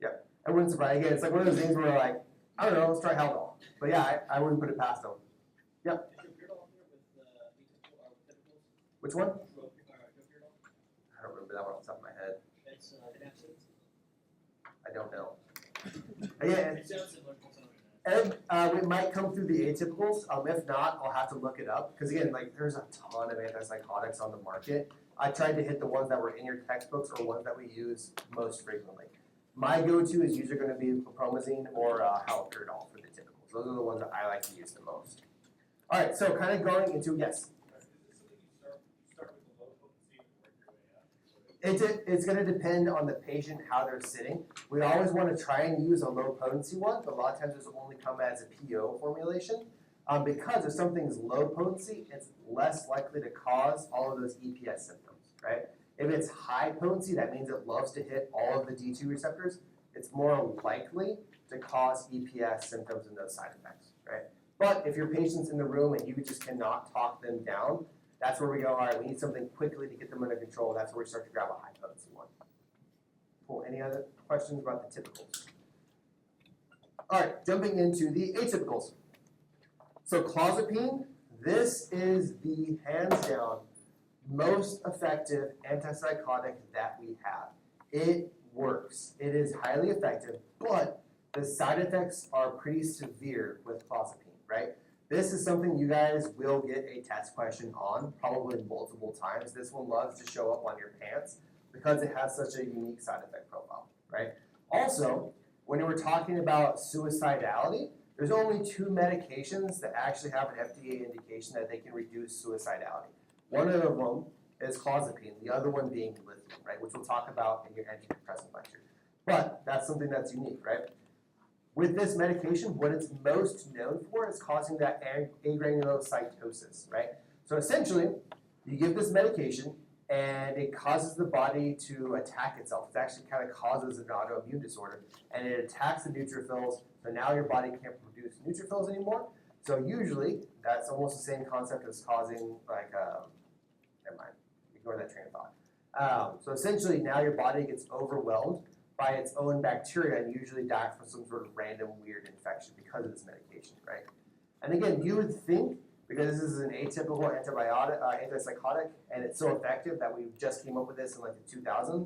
Yeah, I wouldn't surprise. Again, it's like one of those things where we're like, I don't know, let's try Halidol. But yeah, I wouldn't put it past them. Yep. Which one? I don't remember that one off the top of my head. It's I don't know. Again, it might come through the atypicals. If not, I'll have to look it up. Because again, like there's a ton of antipsychotics on the market. I tried to hit the ones that were in your textbooks or ones that we use most frequently. My go-to is usually going to be promazine or haloperidol for the typicals. Those are the ones that I like to use the most. All right, so kind of going into, yes? It's going to depend on the patient, how they're sitting. We always want to try and use a low potency one, but a lot of times this will only come as a PO formulation. Because if something's low potency, it's less likely to cause all of those EPS symptoms, right? If it's high potency, that means it loves to hit all of the D2 receptors. It's more likely to cause EPS symptoms and those side effects, right? But if your patient's in the room and you just cannot talk them down, that's where we go, all right, we need something quickly to get them under control. That's where we start to grab a high potency one. Cool. Any other questions about the typicals? All right, jumping into the atypicals. So clozapine, this is the hands down most effective antipsychotic that we have. It works. It is highly effective, but the side effects are pretty severe with clozapine, right? This is something you guys will get a test question on, probably multiple times. This one loves to show up on your pants because it has such a unique side effect profile, right? Also, when we're talking about suicidality, there's only 2 medications that actually have an FDA indication that they can reduce suicidality. One of them is clozapine, the other one being lithium, right, which we'll talk about in your antidepressant lecture. But that's something that's unique, right? With this medication, what it's most known for is causing that agranulocytosis, right? So essentially, you give this medication, and it causes the body to attack itself. It actually kind of causes an autoimmune disorder, and it attacks the neutrophils, so now your body can't produce neutrophils anymore. So usually, that's almost the same concept as causing, like, never mind, ignore that train of thought. So essentially, now your body gets overwhelmed by its own bacteria and usually dies from some sort of random weird infection because of this medication, right? And again, you would think, because this is an atypical antipsychotic, and it's so effective that we just came up with this in like the 2000s.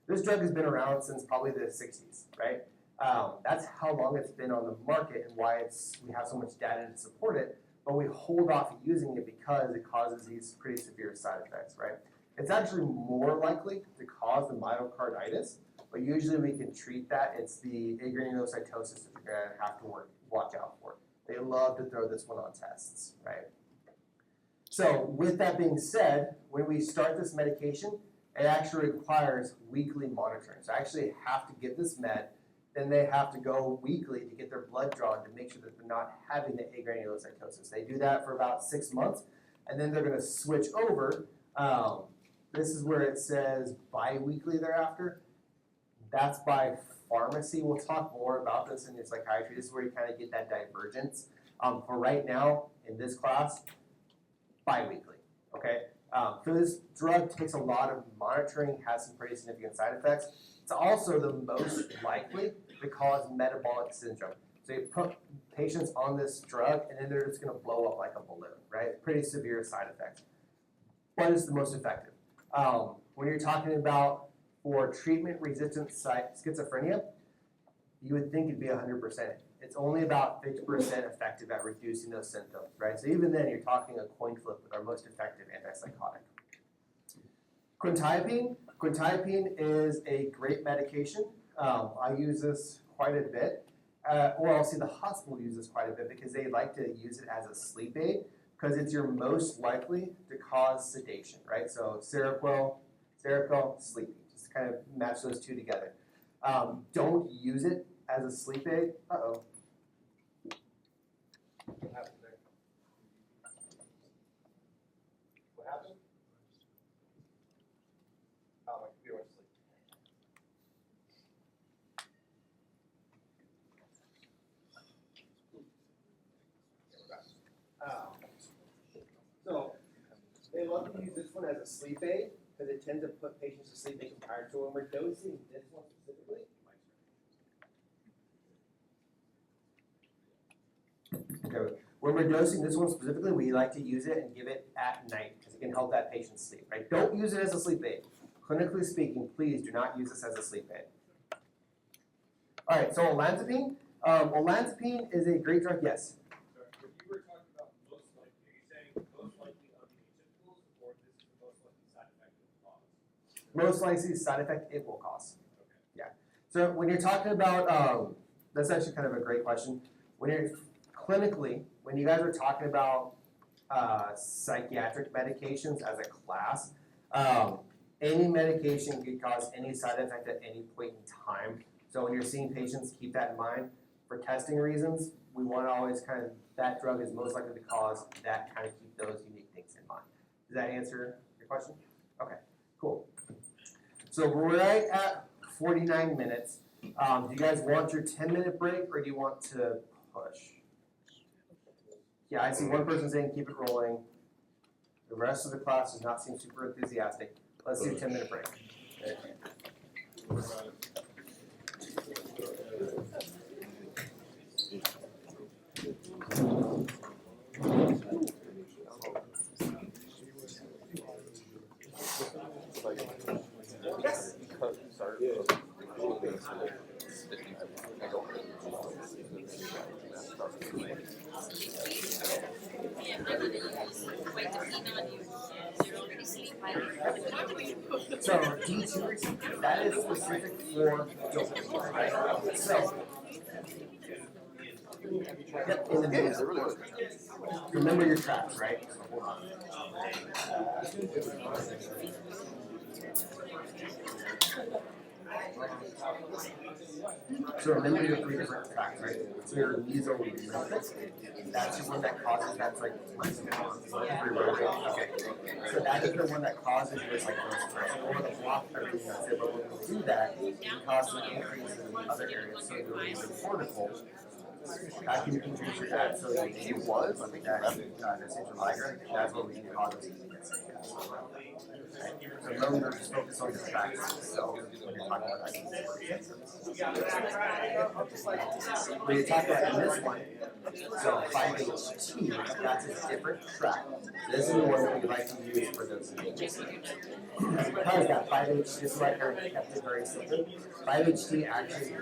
This drug has been around since probably the 60s, right? That's how long it's been on the market and why we have so much data to support it, but we hold off using it because it causes these pretty severe side effects, right? It's actually more likely to cause the myocarditis, but usually we can treat that. It's the agranulocytosis that you're going to have to watch out for. They love to throw this one on tests, right? So with that being said, when we start this medication, it actually requires weekly monitoring. So I actually have to give this med, then they have to go weekly to get their blood drawn to make sure that they're not having the agranulocytosis. They do that for about 6 months, and then they're going to switch over. This is where it says bi-weekly thereafter. That's by pharmacy. We'll talk more about this in your psychiatry. This is where you kind of get that divergence. For right now, in this class, bi-weekly, okay? So this drug takes a lot of monitoring, has some pretty significant side effects. It's also the most likely to cause metabolic syndrome. So you put patients on this drug, and then they're just going to blow up like a balloon, right? Pretty severe side effects. But it's the most effective. When you're talking about for treatment-resistant schizophrenia, you would think it'd be 100%. It's only about 50% effective at reducing those symptoms, right? So even then, you're talking a coin flip with our most effective antipsychotic. Quetiapine is a great medication. I use this quite a bit. Or I'll see the hospital use this quite a bit because they like to use it as a sleep aid because it's your most likely to cause sedation, right? So Seroquel, sleeping. Just kind of match those two together. Don't use it as a sleep aid. Uh-oh. What happened there? What happened? Oh, my computer went to sleep. So, they love to use this one as a sleep aid because it tends to put patients to sleep compared to when we're dosing this one specifically. Okay. When we're dosing this one specifically, we like to use it and give it at night because it can help that patient sleep, right? Don't use it as a sleep aid. Clinically speaking, please do not use this as a sleep aid. All right, so olanzapine. Olanzapine is a great drug, yes. So if you were talking about most likely, are you saying most likely of the atypicals, or this is the most likely side effect it will cause? Most likely side effect it will cause. Okay. Yeah. So when you're talking about, that's actually kind of a great question. When you're clinically, when you guys are talking about psychiatric medications as a class, any medication could cause any side effect at any point in time. So when you're seeing patients, keep that in mind. For testing reasons, we want to always kind of, that drug is most likely to cause that, kind of keep those unique things in mind. Does that answer your question? Okay, cool. So we're right at 49 minutes. Do you guys want your 10-minute break or do you want to push? Yeah, I see one person saying keep it rolling. The rest of the class does not seem super enthusiastic. Let's do a 10-minute break. Okay. So D2, that is specific for dopamine, right? So, yep, in the middle. Remember your traps, right? So remember your three different tracks, right? So your mesolimbic, that's the one that causes that like okay. So that is the one that causes your psychosis, right? So we want to block everything that's there, but when we do that, it causes an increase in other areas. So your cortical, that can increase your absolute. He was, I think that's essential migraine. That's what we can cause it to get sick. So remember, we're just focus on the tracks. So when you're talking about that, when you're talking about in this one, so 5-HT, that's a different track. This is the one that we like to use for those things. Because that 5-HT, this is why I kept it very simple. 5-HT actually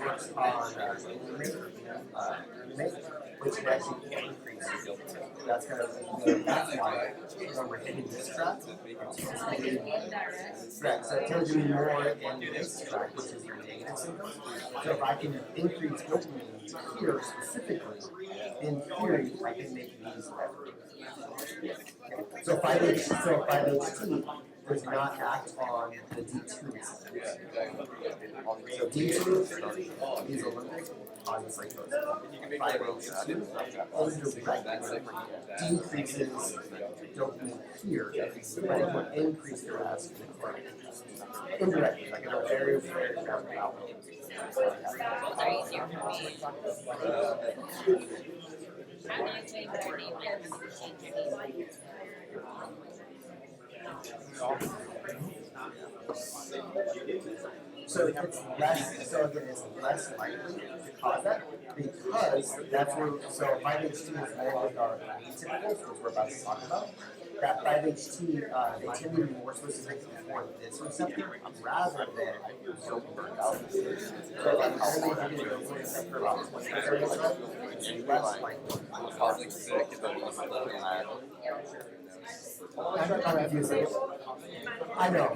works on which can actually increase your guilt. That's kind of that's why when we're hitting this track, right? So it tends to be more in this track, which is your negative symptoms. So if I can increase dopamine here specifically, in theory, I can make these better. So 5-HT does not act on the D2 receptors. So D2 is Olympic causes psychosis. 5-HT indirectly decreases dopamine here, but it will increase your acid indirectly, like in a very, very roundabout way. Those are easier for me. I'm not saying that your name and change your name. So it's less. So again, it's less likely to cause that because that's where. So 5-HT is more like our atypicals, which we're about to talk about. That 5-HT, they tend to be more specific for this receptor rather than dopamine out. So if I'm only hitting the dopamine receptor about 20% or so, it's less likely. I'm confusing. I know.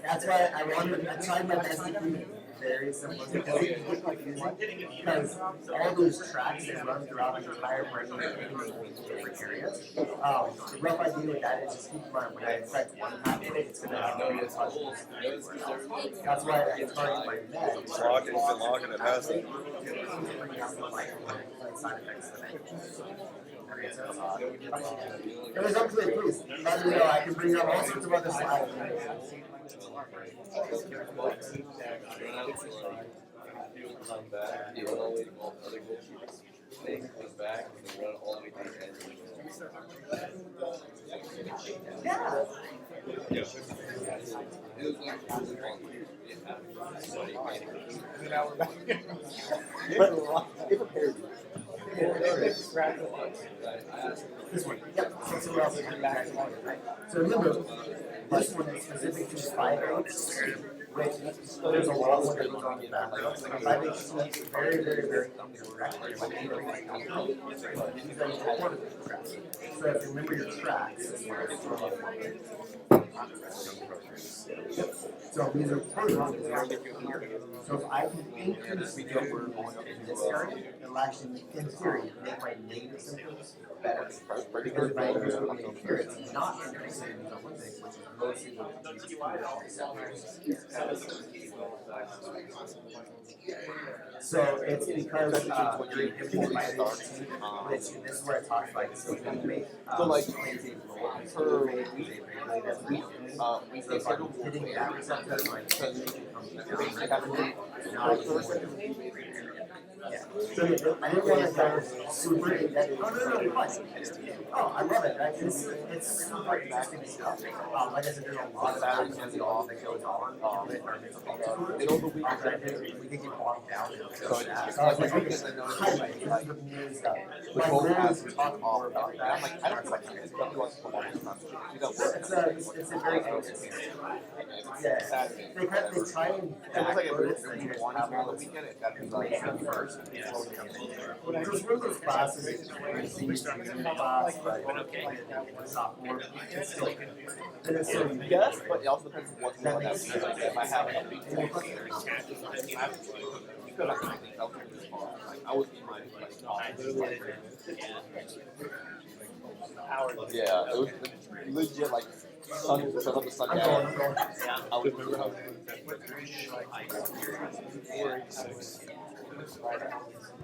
That's why I wanted. I tried my best to keep it very simple because it gets confusing. Because all those tracks that run throughout the entire brain are hitting different areas. The rough idea with that is just keep in mind when I affect one pathway, it's going to have no touches. That's why I target my med. Locking it has it. Side effects of it. If it's unclear, please let me know. I can bring up all sorts of other slides. Yeah. It prepared you. This one. Yep. So someone else is back. So remember, this one is specific to 5-HT, which there's a lot of that goes on in the background. 5-HT is very, very, very indirect. So if you remember your tracks, so these are proteins. So if I can increase the dopamine in this area, it'll actually, in theory, make my negative symptoms better. Because if I increase dopamine here, it's not increasing the Olympics, which is mostly what these So it's because you're inhibiting my which this is where it talks like so we make hitting that receptor like So I didn't want to go super in depth. Oh, no, fine. Oh, I love it. Right? It's super interesting stuff. Like I said, there's a lot of factors that goes on. Middle of the week, we can get bogged down. So like the weekends, I know highlight the main stuff. My goal is to talk more about that. I'm like, I don't care about kids. Don't do us for long time. It's a very interesting. Yeah. They try and backload it so you guys have all the weekend. It got to be like first. There's one of those classes where you see class, but sophomore. Yes, but it also depends on what's going on that week. Like if I have a big team, I was in my yeah, it was legit like sun was up the sun down. I was remember how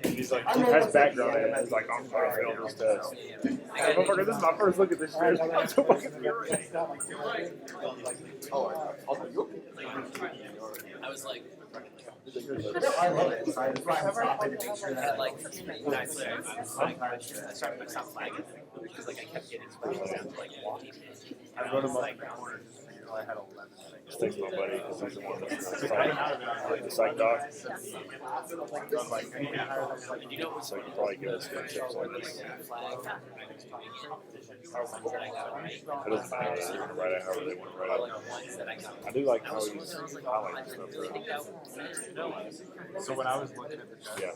he's like, has background in it. He's like, I'm trying to fail this test. Motherfucker, this is my first look at this shit. I'm so fucking furious. I was like, I love it. That's why I'm stopping to make sure that like, I started to stop flagging because like I kept getting specials down to like walking. I run him up in the corner just to figure out I had 11. Just text my buddy because he's the one that's the psych doc. So you probably get us good tips like this. It doesn't matter. They want to write it however they want to write it. I do like how he's highlighting stuff though. So when I was looking at the test, Yeah.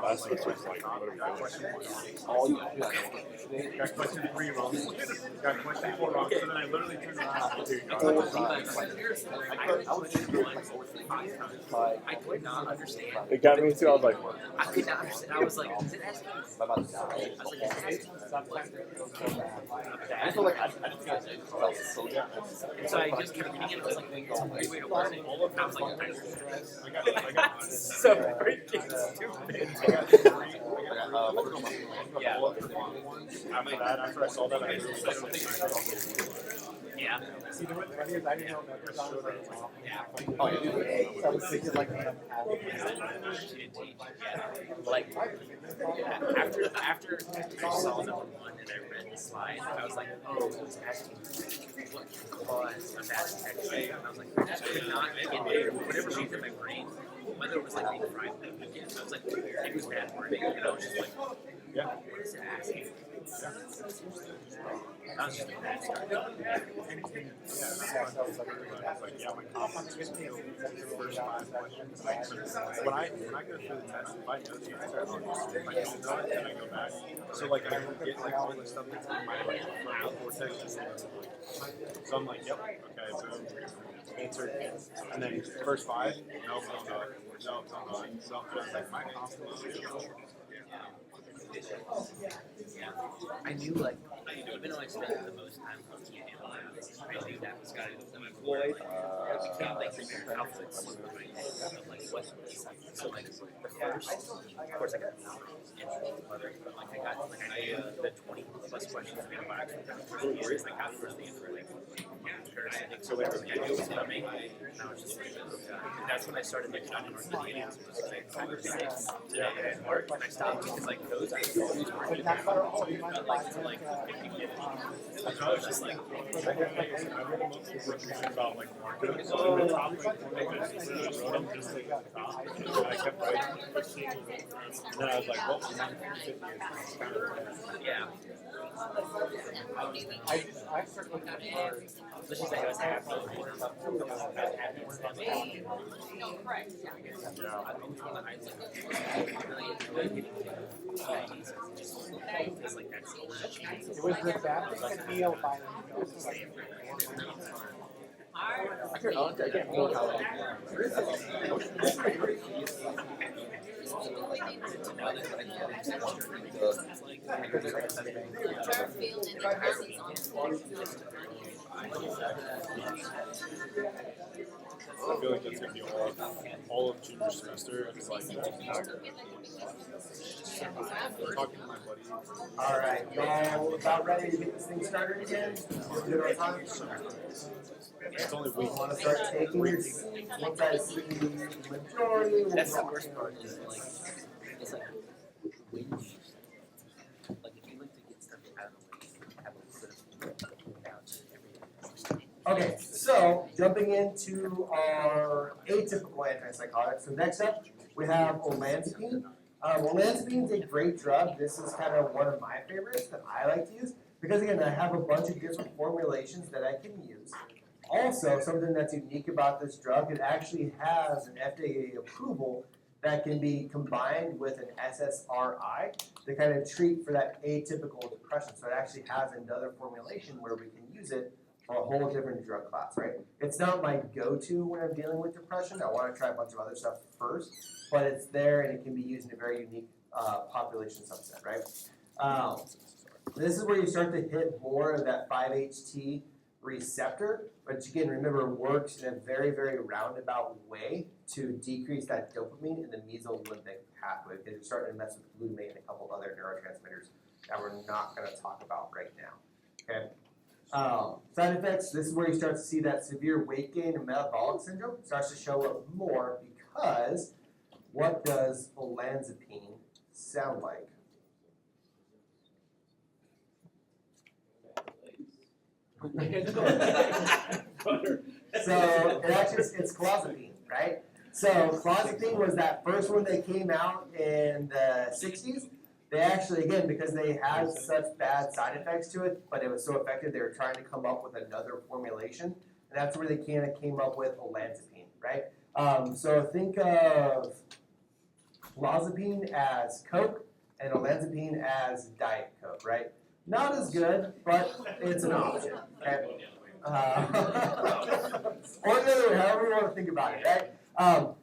Last week's was like, what are we doing? got question 3 wrong, got question 4 wrong, so then I literally turned around and I could not understand. It got me too. I was like, I could not understand. I was like, is it asking? I feel like I just got so So I just kept reading it. It was like, it's a weird way to learn it. And I was like, so freaking stupid. yeah. After that, after I saw that, I really Yeah. see the funny is I didn't know that. Oh, yeah. I was thinking like, Like after I saw number 1 and I read the slide, I was like, oh, it's asking what cause of that texture. And I was like, I just could not get there. Whatever came in my brain, whether it was like being fried that weekend, I was like, it was bad wording, and I was just like, Yeah. what is it asking? I was just like, that's Yeah, my confidence was still the first 5 questions. When I go through the test, if I know the answer, I'll just if I don't know it, then I go back. So like I don't get like all the stuff that's in my like frontal cortex. So I'm like, yep, okay, boom, answer. And then first 5, nope, I'm not. Nope, I'm not. So it's like my confidence is I knew, like, even though I spent the most time looking at analytics, I knew that was kind of Floyd. It became like conflicts of like what. So like the first, of course, I got and but like I got like the 20 plus questions we had about whereas like after the answer like so whatever like, I knew it was coming, and I was just like, that's when I started like trying to learn the answers. Like 5 or 6 and Mark, and I stopped because like those I always were doing like to like 50 minutes. I was just like, about like marketing. So the top like just like I kept writing. And then I was like, well, yeah. I started looking at hard. Let's just say I was happy. No, correct, yeah. Because like that's the only chance. It was the bad thing to feel finally. I can't feel how I feel like that's gonna be all of junior semester. It's like talking to my buddy. All right, y'all about ready to get this thing started again? Good on time? It's only We week. want to start taking your seats. Once I see the majority, we'll That's the rock worst in. part. Is like, it's like when you like if you like to get stuff out of the way, have a little bit of without everything. Okay, so jumping into our atypical antipsychotics. So next up, we have olanzapine. Olanzapine is a great drug. This is kind of one of my favorites that I like to use because, again, I have a bunch of different formulations that I can use. Also, something that's unique about this drug, it actually has an FDA approval that can be combined with an SSRI to kind of treat for that atypical depression. So it actually has another formulation where we can use it for a whole different drug class, right? It's not my go-to when I'm dealing with depression. I want to try a bunch of other stuff first, but it's there and it can be used in a very unique population subset, right? This is where you start to hit more of that 5-HT receptor, which again, remember, works in a very, very roundabout way to decrease that dopamine in the mesolimbic pathway because you're starting to mess with glutamate and a couple of other neurotransmitters that we're not going to talk about right now, okay? Side effects, this is where you start to see that severe weight gain and metabolic syndrome starts to show up more because what does olanzapine sound like? So it's clozapine, right? So clozapine was that first one that came out in the 60s. They actually, again, because they had such bad side effects to it, but it was so effective, they were trying to come up with another formulation. And that's where they kind of came up with olanzapine, right? So think of clozapine as Coke and olanzapine as Diet Coke, right? Not as good, but it's an option, okay? Or the other way, however you want to think about it, right?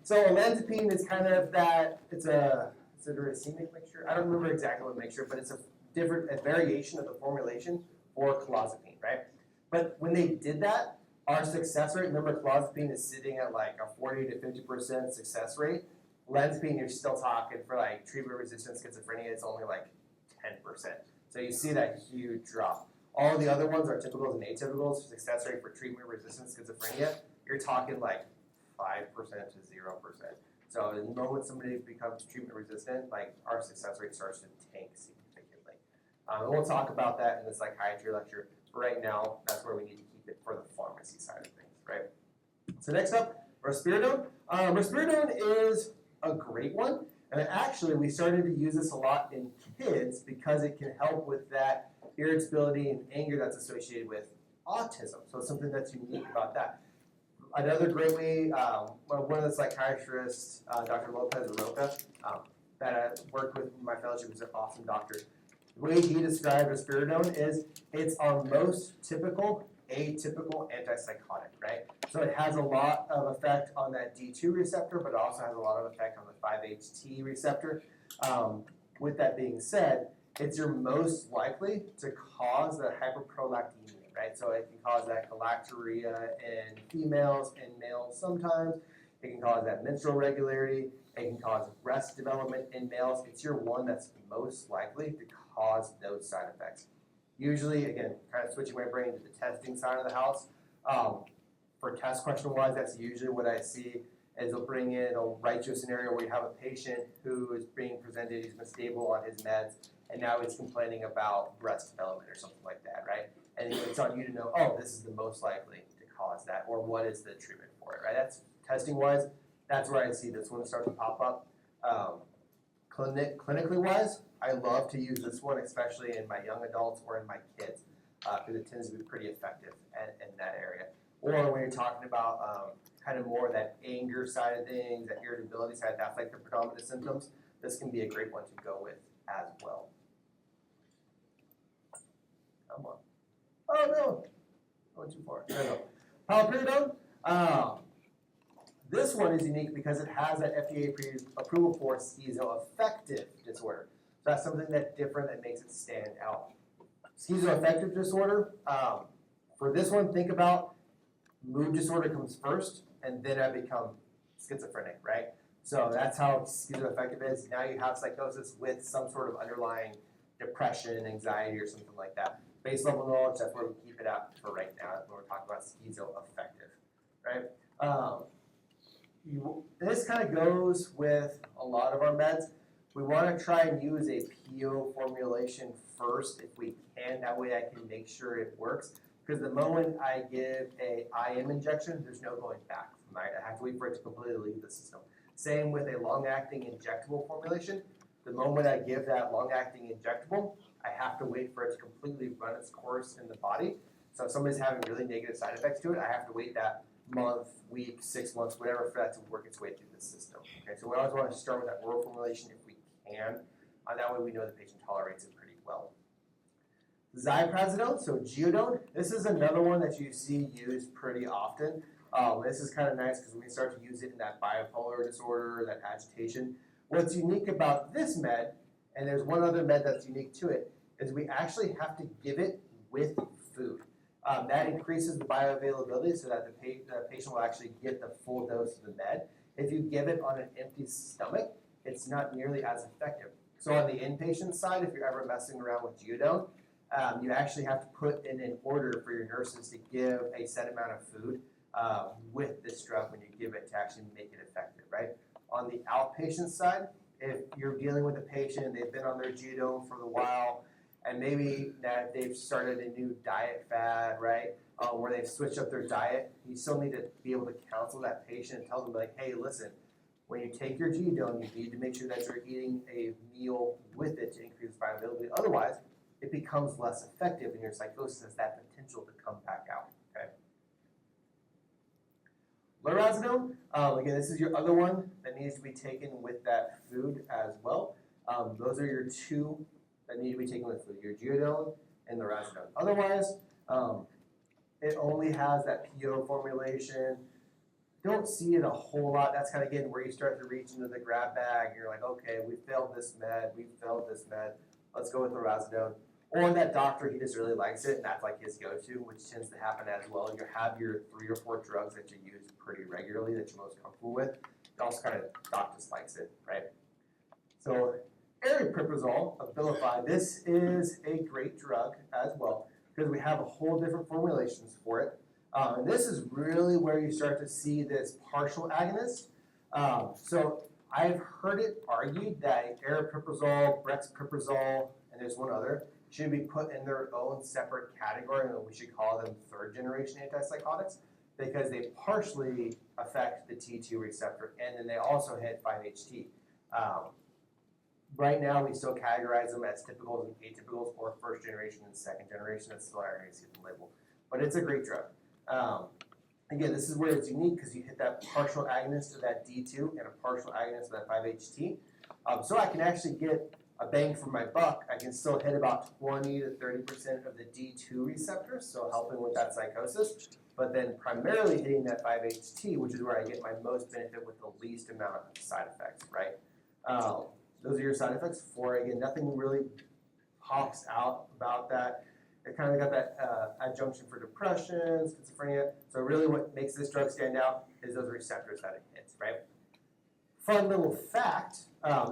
So olanzapine is kind of that, it's a racemic mixture. I don't remember exactly what mixture, but it's a variation of the formulation for clozapine, right? But when they did that, our success rate, remember clozapine is sitting at like a 40 to 50% success rate. Olanzapine, you're still talking for like treatment-resistant schizophrenia, it's only like 10%. So you see that huge drop. All the other ones are typicals and atypicals. Success rate for treatment-resistant schizophrenia, you're talking like 5% to 0%. So the moment somebody becomes treatment-resistant, like our success rate starts to tank significantly. And we'll talk about that in the psychiatry lecture. But right now, that's where we need to keep it for the pharmacy side of things, right? So next up, risperidone. Risperidone is a great one. And actually, we started to use this a lot in kids because it can help with that irritability and anger that's associated with autism. So it's something that's unique about that. Another great way, one of the psychiatrists, Dr. Lopez Roca, that I worked with in my fellowship, was an awesome doctor. The way he described risperidone is it's our most typical atypical antipsychotic, right? So it has a lot of effect on that D2 receptor, but it also has a lot of effect on the 5-HT receptor. With that being said, it's your most likely to cause the hyperprolactinemia, right? So it can cause that galactorrhea in females and males sometimes. It can cause that menstrual regularity. It can cause breast development in males. It's your one that's most likely to cause those side effects. Usually, again, kind of switching my brain to the testing side of the house. For test question-wise, that's usually what I see is they'll bring in, they'll write you a scenario where you have a patient who is being presented, he's been stable on his meds, and now he's complaining about breast development or something like that, right? And it's on you to know, oh, this is the most likely to cause that, or what is the treatment for it, right? That's testing-wise, that's where I see this one start to pop up. Clinically-wise, I love to use this one, especially in my young adults or in my kids, because it tends to be pretty effective in that area. Or when you're talking about kind of more that anger side of things, that irritability side, that's like the predominant symptoms, this can be a great one to go with as well. Come on. Oh no, going too far. There we go. Paliperidone. This one is unique because it has that FDA approval for schizoaffective disorder. So that's something that's different that makes it stand out. Schizoaffective disorder, for this one, think about mood disorder comes first, and then I become schizophrenic, right? So that's how schizoaffective is. Now you have psychosis with some sort of underlying depression, anxiety, or something like that. Base level knowledge, that's where we keep it at for right now when we're talking about schizoaffective, right? This kind of goes with a lot of our meds. We want to try and use a PO formulation first if we can. That way I can make sure it works. Because the moment I give a IM injection, there's no going back. Right? I have to wait for it to completely leave the system. Same with a long-acting injectable formulation. The moment I give that long-acting injectable, I have to wait for it to completely run its course in the body. So if somebody's having really negative side effects to it, I have to wait that month, week, 6 months, whatever, for that to work its way through the system. Okay, so we always want to start with that oral formulation if we can. That way we know the patient tolerates it pretty well. Ziprasidone, so geodone, this is another one that you see used pretty often. This is kind of nice because we start to use it in that bipolar disorder, that agitation. What's unique about this med, and there's one other med that's unique to it, is we actually have to give it with food. That increases the bioavailability so that the patient will actually get the full dose of the med. If you give it on an empty stomach, it's not nearly as effective. So on the inpatient side, if you're ever messing around with geodone, you actually have to put in an order for your nurses to give a set amount of food with this drug when you give it to actually make it effective, right? On the outpatient side, if you're dealing with a patient, they've been on their geodone for a while, and maybe that they've started a new diet fad, right? Where they've switched up their diet, you still need to be able to counsel that patient and tell them like, hey, listen, when you take your geodone, you need to make sure that you're eating a meal with it to increase bioavailability. Otherwise, it becomes less effective and your psychosis has that potential to come back out, okay? Lorazepam, again, this is your other one that needs to be taken with that food as well. Those are your two that need to be taken with food, your geodone and lorazepam. Otherwise, it only has that PO formulation. Don't see it a whole lot. That's kind of again where you start to reach into the grab bag. You're like, okay, we failed this med, let's go with lorazepam. Or that doctor, he just really likes it, and that's like his go-to, which tends to happen as well. You have your 3 or 4 drugs that you use pretty regularly that you're most comfortable with. It also kind of, doc just likes it, right? So aripiprazole, Abilify, this is a great drug as well because we have a whole different formulations for it. And this is really where you start to see this partial agonist. So I've heard it argued that aripiprazole, brexpiprazole, and there's one other, should be put in their own separate category, and we should call them 3rd generation antipsychotics because they partially affect the T2 receptor and then they also hit 5-HT. Right now, we still categorize them as typicals and atypicals or 1st generation and 2nd generation. That's still our see the label, but it's a great drug. Again, this is where it's unique because you hit that partial agonist to that D2 and a partial agonist to that 5-HT. So I can actually get a bang for my buck. I can still hit about 20 to 30% of the D2 receptors, so helping with that psychosis, but then primarily hitting that 5-HT, which is where I get my most benefit with the least amount of side effects, right? Those are your side effects for, again, nothing really pops out about that. It kind of got that adjunction for depression, schizophrenia. So really what makes this drug stand out is those receptors that it hits, right? Fun little fact,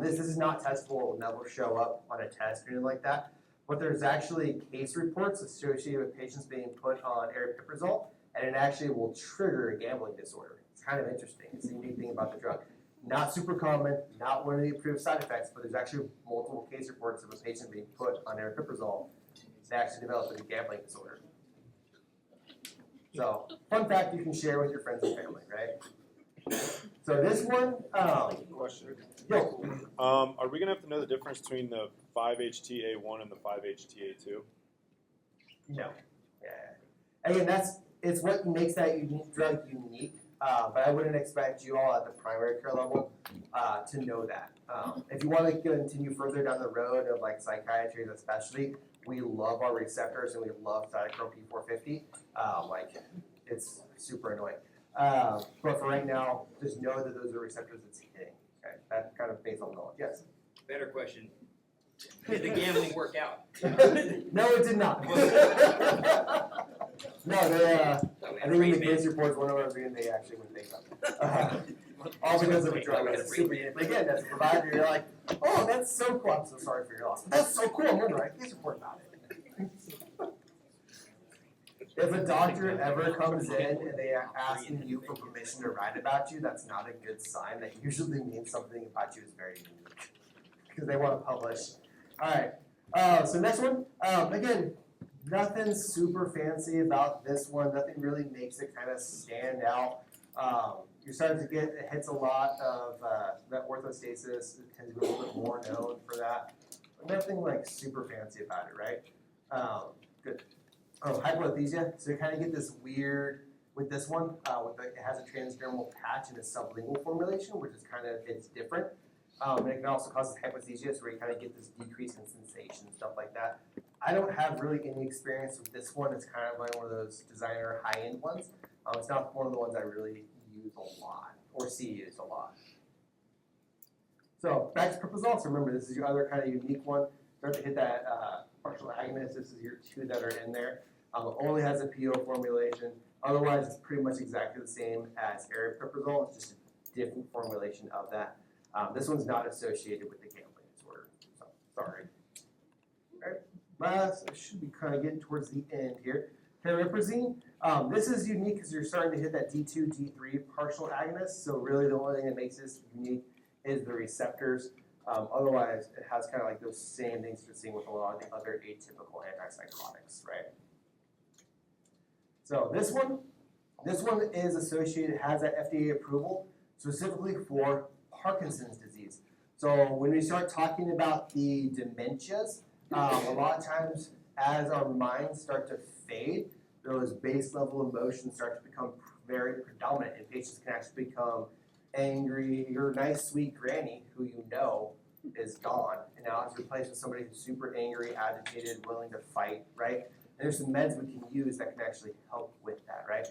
this is not testable, it will never show up on a test or anything like that, but there's actually case reports associated with patients being put on aripiprazole, and it actually will trigger a gambling disorder. It's kind of interesting. It's the unique thing about the drug. Not super common, not one of the approved side effects, but there's actually multiple case reports of a patient being put on aripiprazole that actually developed a gambling disorder. So, fun fact you can share with your friends and family, right? So this one, Question. yo, Are we gonna have to know the difference between the 5-HTA1 and the 5-HTA2? no. Yeah. Again, it's what makes that unique drug unique. But I wouldn't expect you all at the primary care level to know that. If you want to continue further down the road of like psychiatry as a specialty, we love our receptors and we love cytochrome P450. Like it's super annoying. But for right now, just know that those are receptors it's hitting. Okay, that's kind of based on knowledge. Yes. Better question. Did the gambling work out? No, it did not. No, they. I think in the case reports, one of them they actually went big. all because of a drug. That's super unique. But again, as a provider, you're like, oh, that's so cool. I'm so sorry for your loss. That's so cool. I'm going to write a case report about it. If a doctor ever comes in and they are asking you for permission to write about you, that's not a good sign. That usually means something about you is very unique because they want to publish. All right. So next one. Again, nothing super fancy about this one. Nothing really makes it kind of stand out. You're starting to get, it hits a lot of that orthostasis. It tends to be a little bit more known for that. But nothing like super fancy about it, right? Good. Oh, hypoesthesia. So you kind of get this weird with this one. It has a transdermal patch in a sublingual formulation, which is kind of, it's different. And it can also cause hypoesthesia, so where you kind of get this decrease in sensation, stuff like that. I don't have really any experience with this one. It's kind of like one of those designer high-end ones. It's not one of the ones I really use a lot or see used a lot. So back to propofol. So remember, this is your other kind of unique one. Start to hit that partial agonist. This is your two that are in there. It only has a PO formulation. Otherwise, it's pretty much exactly the same as aripiprazole. It's just a different formulation of that. This one's not associated with the gambling disorder. So sorry. All right. Last, I should be kind of getting towards the end here. Cariprazine. This is unique because you're starting to hit that D2, D3 partial agonist. So really the only thing that makes this unique is the receptors. Otherwise, it has kind of like those same things you're seeing with a lot of the other atypical antipsychotics, right? So this one is associated, has that FDA approval specifically for Parkinson's disease. So when we start talking about the dementias, a lot of times as our minds start to fade, those base level emotions start to become very predominant, and patients can actually become angry. Your nice sweet granny who you know is gone, and now it's replaced with somebody who's super angry, agitated, willing to fight, right? And there's some meds we can use that can actually help with that, right?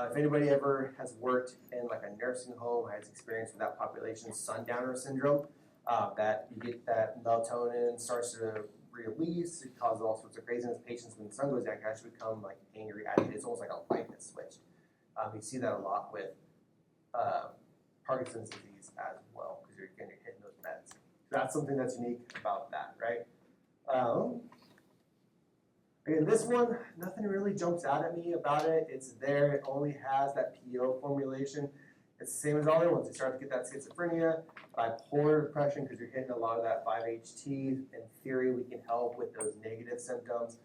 If anybody ever has worked in like a nursing home, has experience with that population, sundowner syndrome, that you get that melatonin starts to release, it causes all sorts of craziness. Patients, when the sun goes down, can actually become like angry, agitated. It's almost like a light that's switched. You see that a lot with Parkinson's disease as well, because you're hitting those meds. So that's something that's unique about that, right? Again, this one, nothing really jumps out at me about it. It's there. It only has that PO formulation. It's the same as all the other ones. You start to get that schizophrenia, bipolar depression, because you're hitting a lot of that 5-HT. In theory, we can help with those negative symptoms.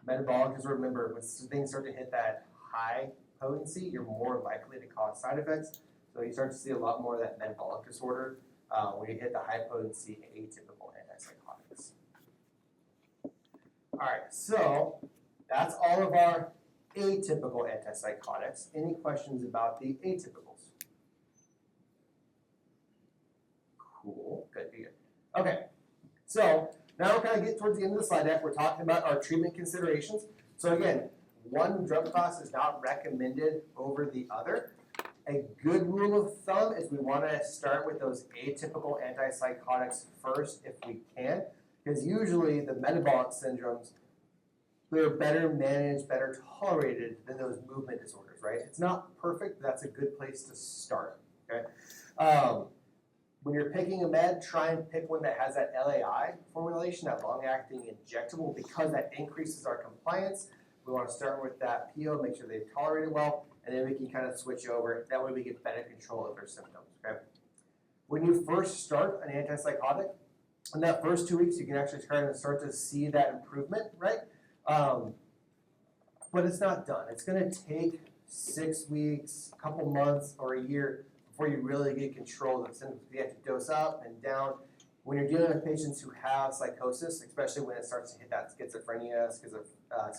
Metabolic disorder, remember, when things start to hit that high potency, you're more likely to cause side effects. So you start to see a lot more of that metabolic disorder when you hit the high potency atypical antipsychotics. All right, so that's all of our atypical antipsychotics. Any questions about the atypicals? Cool, good. Okay, so now we're kind of getting towards the end of the slide deck. We're talking about our treatment considerations. So again, one drug class is not recommended over the other. A good rule of thumb is we want to start with those atypical antipsychotics first if we can, because usually the metabolic syndromes, they're better managed, better tolerated than those movement disorders, right? It's not perfect, but that's a good place to start, okay? When you're picking a med, try and pick one that has that LAI formulation, that long-acting injectable, because that increases our compliance. We want to start with that PO, make sure they tolerate it well, and then we can kind of switch over. That way we get better control of their symptoms, okay? When you first start an antipsychotic, in that first 2 weeks, you can actually start to see that improvement, right? But it's not done. It's going to take 6 weeks, a couple months, or a year before you really get control of the symptoms. You have to dose up and down. When you're dealing with patients who have psychosis, especially when it starts to hit that schizophrenia,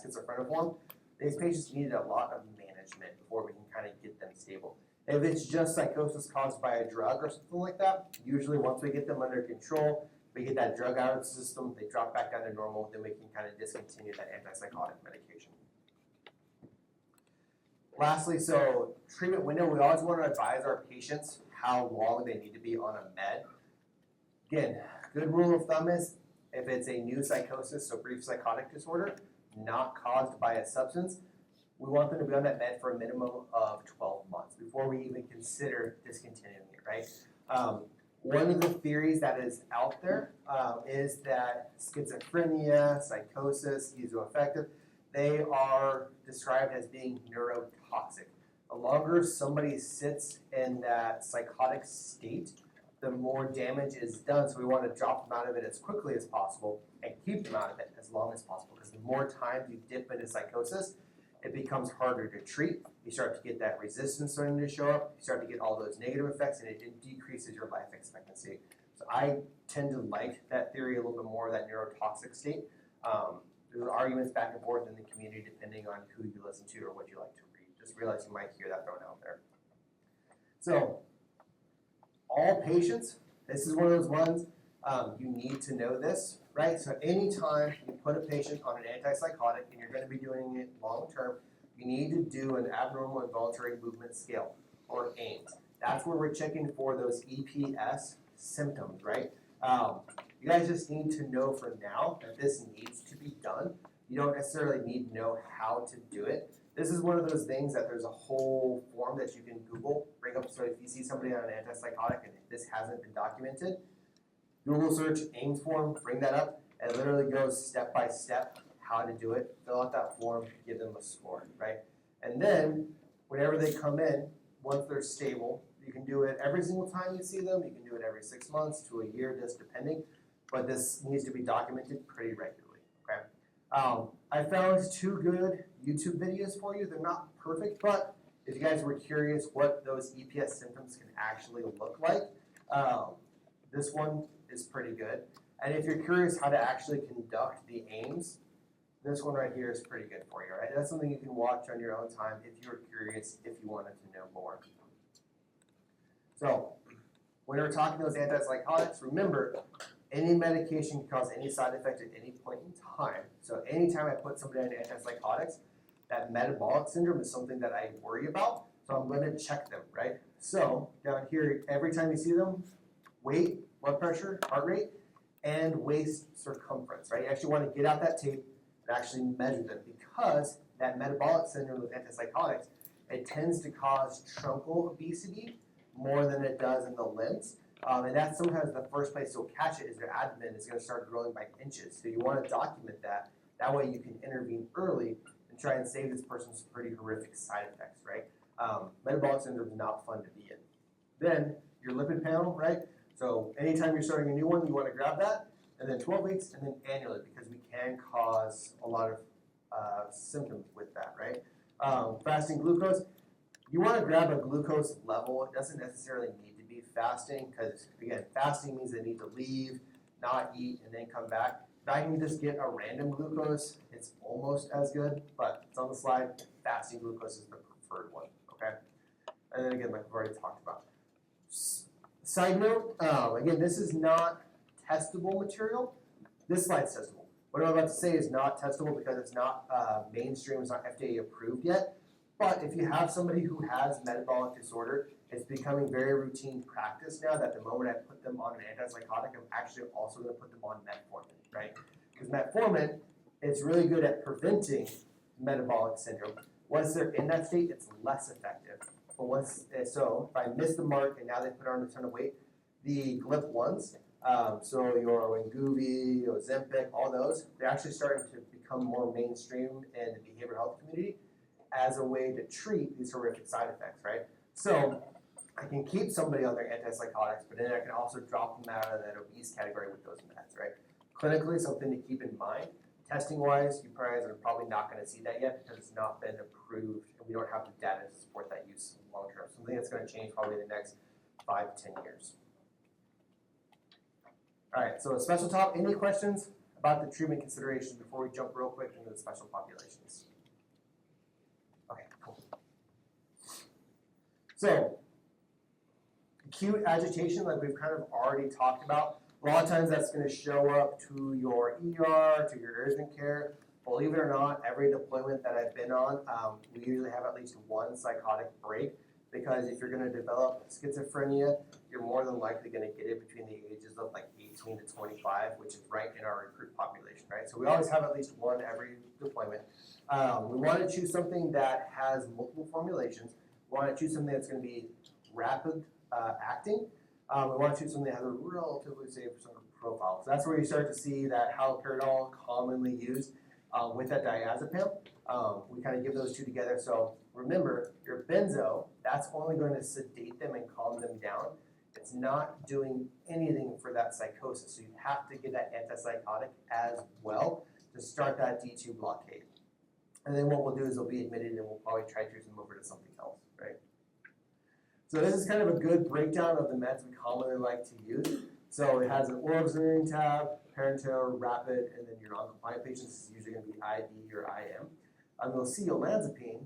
schizophreniform, these patients need a lot of management before we can kind of get them stable. If it's just psychosis caused by a drug or something like that, usually once we get them under control, we get that drug out of the system, they drop back down to normal, then we can kind of discontinue that antipsychotic medication. Lastly, so treatment window, we always want to advise our patients how long they need to be on a med. Again, good rule of thumb is if it's a new psychosis, so brief psychotic disorder, not caused by a substance, we want them to be on that med for a minimum of 12 months before we even consider discontinuing it, right? One of the theories that is out there is that schizophrenia, psychosis, schizoaffective, they are described as being neurotoxic. The longer somebody sits in that psychotic state, the more damage is done. So we want to drop them out of it as quickly as possible and keep them out of it as long as possible. Because the more time you dip into psychosis, it becomes harder to treat. You start to get that resistance starting to show up. You start to get all those negative effects, and it decreases your life expectancy. So I tend to like that theory a little bit more, that neurotoxic state. There's arguments back and forth in the community depending on who you listen to or what you like to read. Just realize you might hear that thrown out there. So all patients, this is one of those ones, you need to know this, right? So anytime you put a patient on an antipsychotic and you're going to be doing it long term, you need to do an abnormal involuntary movement scale, or AIMS. That's where we're checking for those EPS symptoms, right? You guys just need to know for now that this needs to be done. You don't necessarily need to know how to do it. This is one of those things that there's a whole form that you can Google, bring up. So if you see somebody on an antipsychotic and this hasn't been documented, Google search AIMS form, bring that up, and it literally goes step by step how to do it. Fill out that form, give them a score, right? And then whenever they come in, once they're stable, you can do it every single time you see them. You can do it every 6 months to a year, just depending. But this needs to be documented pretty regularly, okay? I found 2 good YouTube videos for you. They're not perfect, but if you guys were curious what those EPS symptoms can actually look like, this one is pretty good. And if you're curious how to actually conduct the AIMS, this one right here is pretty good for you, right? That's something you can watch on your own time if you're curious, if you wanted to know more. So, when we're talking those antipsychotics, remember, any medication can cause any side effect at any point in time. So anytime I put somebody on antipsychotics, that metabolic syndrome is something that I worry about. So I'm going to check them, right? So down here, every time you see them, weight, blood pressure, heart rate, and waist circumference, right? You actually want to get out that tape and actually measure them, because that metabolic syndrome with antipsychotics, it tends to cause truncal obesity more than it does in the limbs. And that's sometimes the first place you'll catch it is their abdomen is going to start growing by inches. So you want to document that. That way you can intervene early and try and save this person some pretty horrific side effects, right? Metabolic syndrome is not fun to be in. Then your lipid panel, right? So anytime you're starting a new one, you want to grab that, and then 12 weeks, and then annually, because we can cause a lot of symptoms with that, right? Fasting glucose, you want to grab a glucose level. It doesn't necessarily need to be fasting, because again, fasting means they need to leave, not eat, and then come back. If I can just get a random glucose, it's almost as good, but it's on the slide. Fasting glucose is the preferred one, okay? And then again, like we've already talked about. Side note, again, this is not testable material. This slide's testable. What I'm about to say is not testable because it's not mainstream, it's not FDA approved yet. But if you have somebody who has metabolic disorder, it's becoming very routine practice now that the moment I put them on an antipsychotic, I'm actually also going to put them on metformin, right? Because metformin, it's really good at preventing metabolic syndrome. Once they're in that state, it's less effective. But once, so if I miss the mark and now they put on a ton of weight, the GLP-1s, so your Wegovy, Ozempic, all those, they're actually starting to become more mainstream in the behavioral health community as a way to treat these horrific side effects, right? So I can keep somebody on their antipsychotics, but then I can also drop them out of that obese category with those meds, right? Clinically, something to keep in mind. Testing-wise, you guys are probably not going to see that yet because it's not been approved, and we don't have the data to support that use long-term. Something that's going to change probably in the next 5 to 10 years. All right, so a special talk. Any questions about the treatment considerations before we jump real quick into the special populations? Okay, cool. So, acute agitation, like we've kind of already talked about, a lot of times that's going to show up to your ER, to your urgent care. Believe it or not, every deployment that I've been on, we usually have at least one psychotic break, because if you're going to develop schizophrenia, you're more than likely going to get it between the ages of like 18 to 25, which is right in our recruit population, right? So we always have at least one every deployment. We want to choose something that has multiple formulations. We want to choose something that's going to be rapid acting. We want to choose something that has a relatively safe profile. So that's where you start to see that haloperidol commonly used with that diazepam. We kind of give those two together. So remember, your benzo, that's only going to sedate them and calm them down. It's not doing anything for that psychosis. So you have to give that antipsychotic as well to start that D2 blockade. And then what we'll do is they'll be admitted and we'll probably try to choose them over to something else, right? So this is kind of a good breakdown of the meds we commonly like to use. So it has an oral Xarium tab, parenteral, rapid, and then your non-compliant patients is usually going to be IV or IM. You'll see olanzapine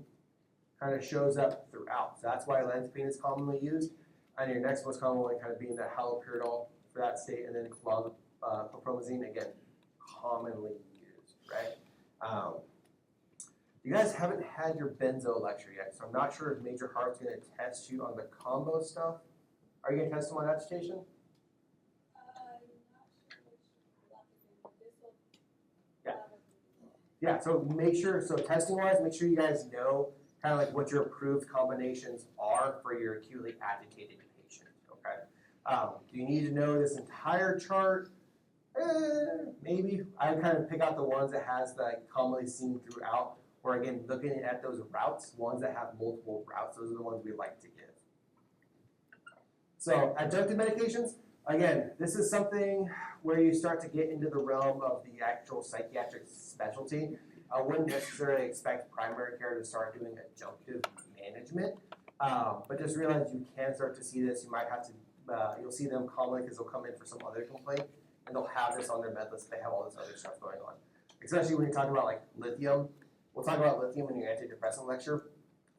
kind of shows up throughout. So that's why olanzapine is commonly used. And your next most common one kind of being that haloperidol for that state, and then chlorpromazine, again, commonly used, right? You guys haven't had your benzo lecture yet, so I'm not sure if Major Hart's going to test you on the combo stuff. Are you going to test them on agitation? Yeah. Yeah, so make sure, so testing wise, make sure you guys know kind of like what your approved combinations are for your acutely agitated patient, okay? Do you need to know this entire chart? Maybe. I kind of pick out the ones that has the commonly seen throughout, or again, looking at those routes, ones that have multiple routes, those are the ones we like to give. So adjunctive medications, again, this is something where you start to get into the realm of the actual psychiatric specialty. I wouldn't necessarily expect primary care to start doing adjunctive management, but just realize you can start to see this. You might have to, you'll see them commonly because they'll come in for some other complaint, and they'll have this on their med list. They have all this other stuff going on, especially when you're talking about like lithium. We'll talk about lithium in your antidepressant lecture.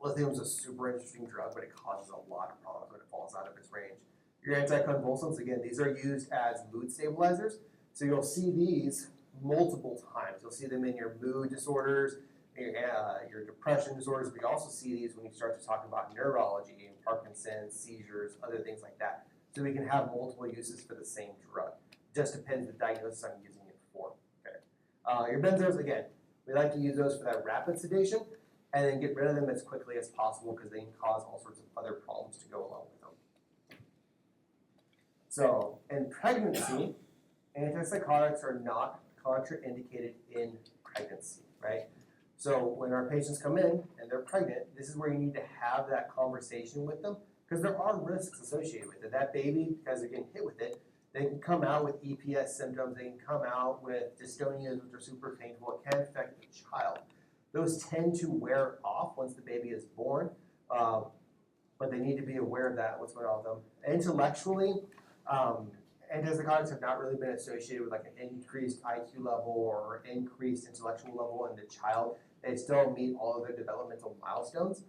Lithium is a super interesting drug, but it causes a lot of problems when it falls out of its range. Your anticonvulsants, again, these are used as mood stabilizers. So you'll see these multiple times. You'll see them in your mood disorders, your depression disorders, but you also see these when you start to talk about neurology and Parkinson's, seizures, other things like that. So we can have multiple uses for the same drug. It just depends the diagnosis I'm using it for. Okay. Your benzos, again, we like to use those for that rapid sedation and then get rid of them as quickly as possible because they can cause all sorts of other problems to go along with them. So in pregnancy, antipsychotics are not contraindicated in pregnancy, right? So when our patients come in and they're pregnant, this is where you need to have that conversation with them because there are risks associated with it. That baby, because they're getting hit with it, they can come out with EPS symptoms, they can come out with dystonias, which are super painful. It can affect the child. Those tend to wear off once the baby is born, but they need to be aware of that, what's going on with them. Intellectually, antipsychotics have not really been associated with like an increased IQ level or increased intellectual level in the child. They still meet all of their developmental milestones.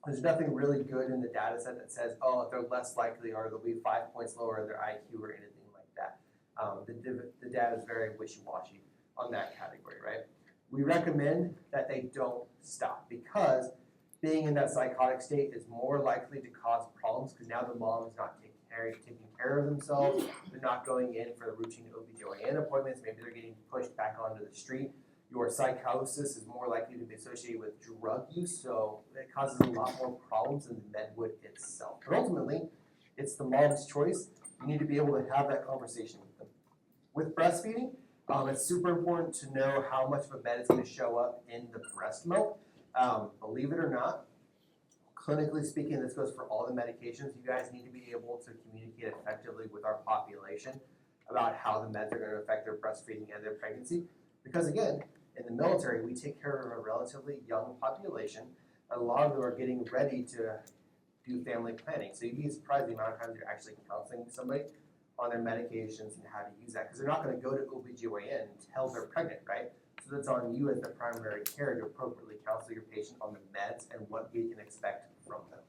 There's nothing really good in the data set that says, oh, if they're less likely or they'll be 5 points lower in their IQ or anything like that. The data is very wishy-washy on that category, right? We recommend that they don't stop because being in that psychotic state is more likely to cause problems because now the mom is not taking care of themselves. They're not going in for the routine OB/GYN appointments. Maybe they're getting pushed back onto the street. Your psychosis is more likely to be associated with drug use, so it causes a lot more problems than the medwood itself. But ultimately, it's the mom's choice. You need to be able to have that conversation with them. With breastfeeding, it's super important to know how much of a med is going to show up in the breast milk. Believe it or not, clinically speaking, this goes for all the medications. You guys need to be able to communicate effectively with our population about how the meds are going to affect their breastfeeding and their pregnancy. Because again, in the military, we take care of a relatively young population. A lot of them are getting ready to do family planning. So you'd be surprised the amount of times you're actually counseling somebody on their medications and how to use that. Because they're not going to go to OB/GYN until they're pregnant, right? So that's on you as the primary care to appropriately counsel your patient on the meds and what you can expect from them.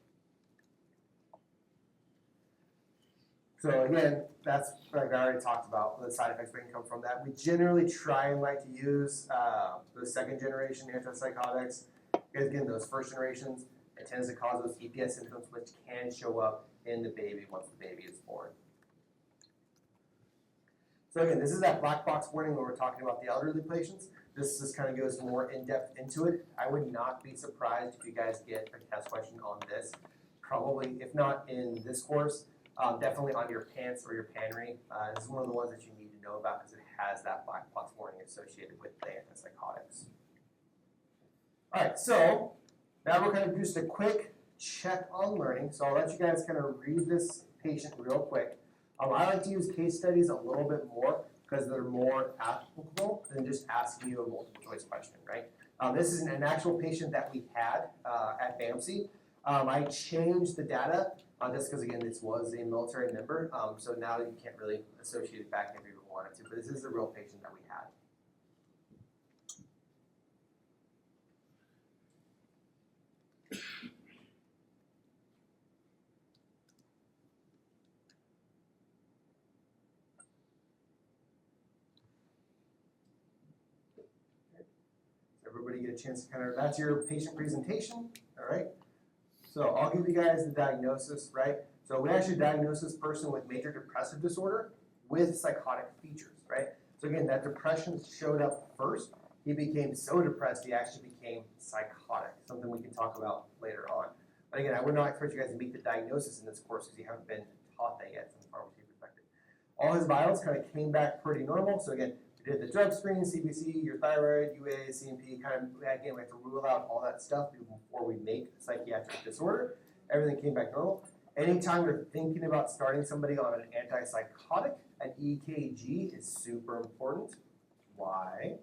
So again, that's like I already talked about, the side effects that can come from that. We generally try and like to use the second generation antipsychotics. Again, those first generations, It tends to cause those EPS symptoms, which can show up in the baby once the baby is born. So again, this is that black box warning when we're talking about the elderly patients. This just kind of goes more in depth into it. I would not be surprised if you guys get a test question on this. Probably, if not in this course, definitely on your PANCE or your PANRE. This is one of the ones that you need to know about because it has that black box warning associated with the antipsychotics. All right, so now we're going to do just a quick check on learning. So I'll let you guys kind of read this patient real quick. I like to use case studies a little bit more because they're more applicable than just asking you a multiple choice question, right? This is an actual patient that we had at BAMC. I changed the data just because, again, this was a military member, so now you can't really associate it back if you wanted to, but this is the real patient that we had. Everybody get a chance to kind of, that's your patient presentation, all right? So I'll give you guys the diagnosis, right? So we actually diagnosed this person with major depressive disorder with psychotic features, right? So again, that depression showed up first. He became so depressed, he actually became psychotic, something we can talk about later on. But again, I would not expect you guys to meet the diagnosis in this course because you haven't been taught that yet from a pharmacy perspective. All his vitals kind of came back pretty normal. So again, we did the drug screen, CBC, your thyroid, UA, CMP, kind of, again, we have to rule out all that stuff before we make a psychiatric disorder. Everything came back normal. Anytime you're thinking about starting somebody on an antipsychotic, an EKG is super important. Why?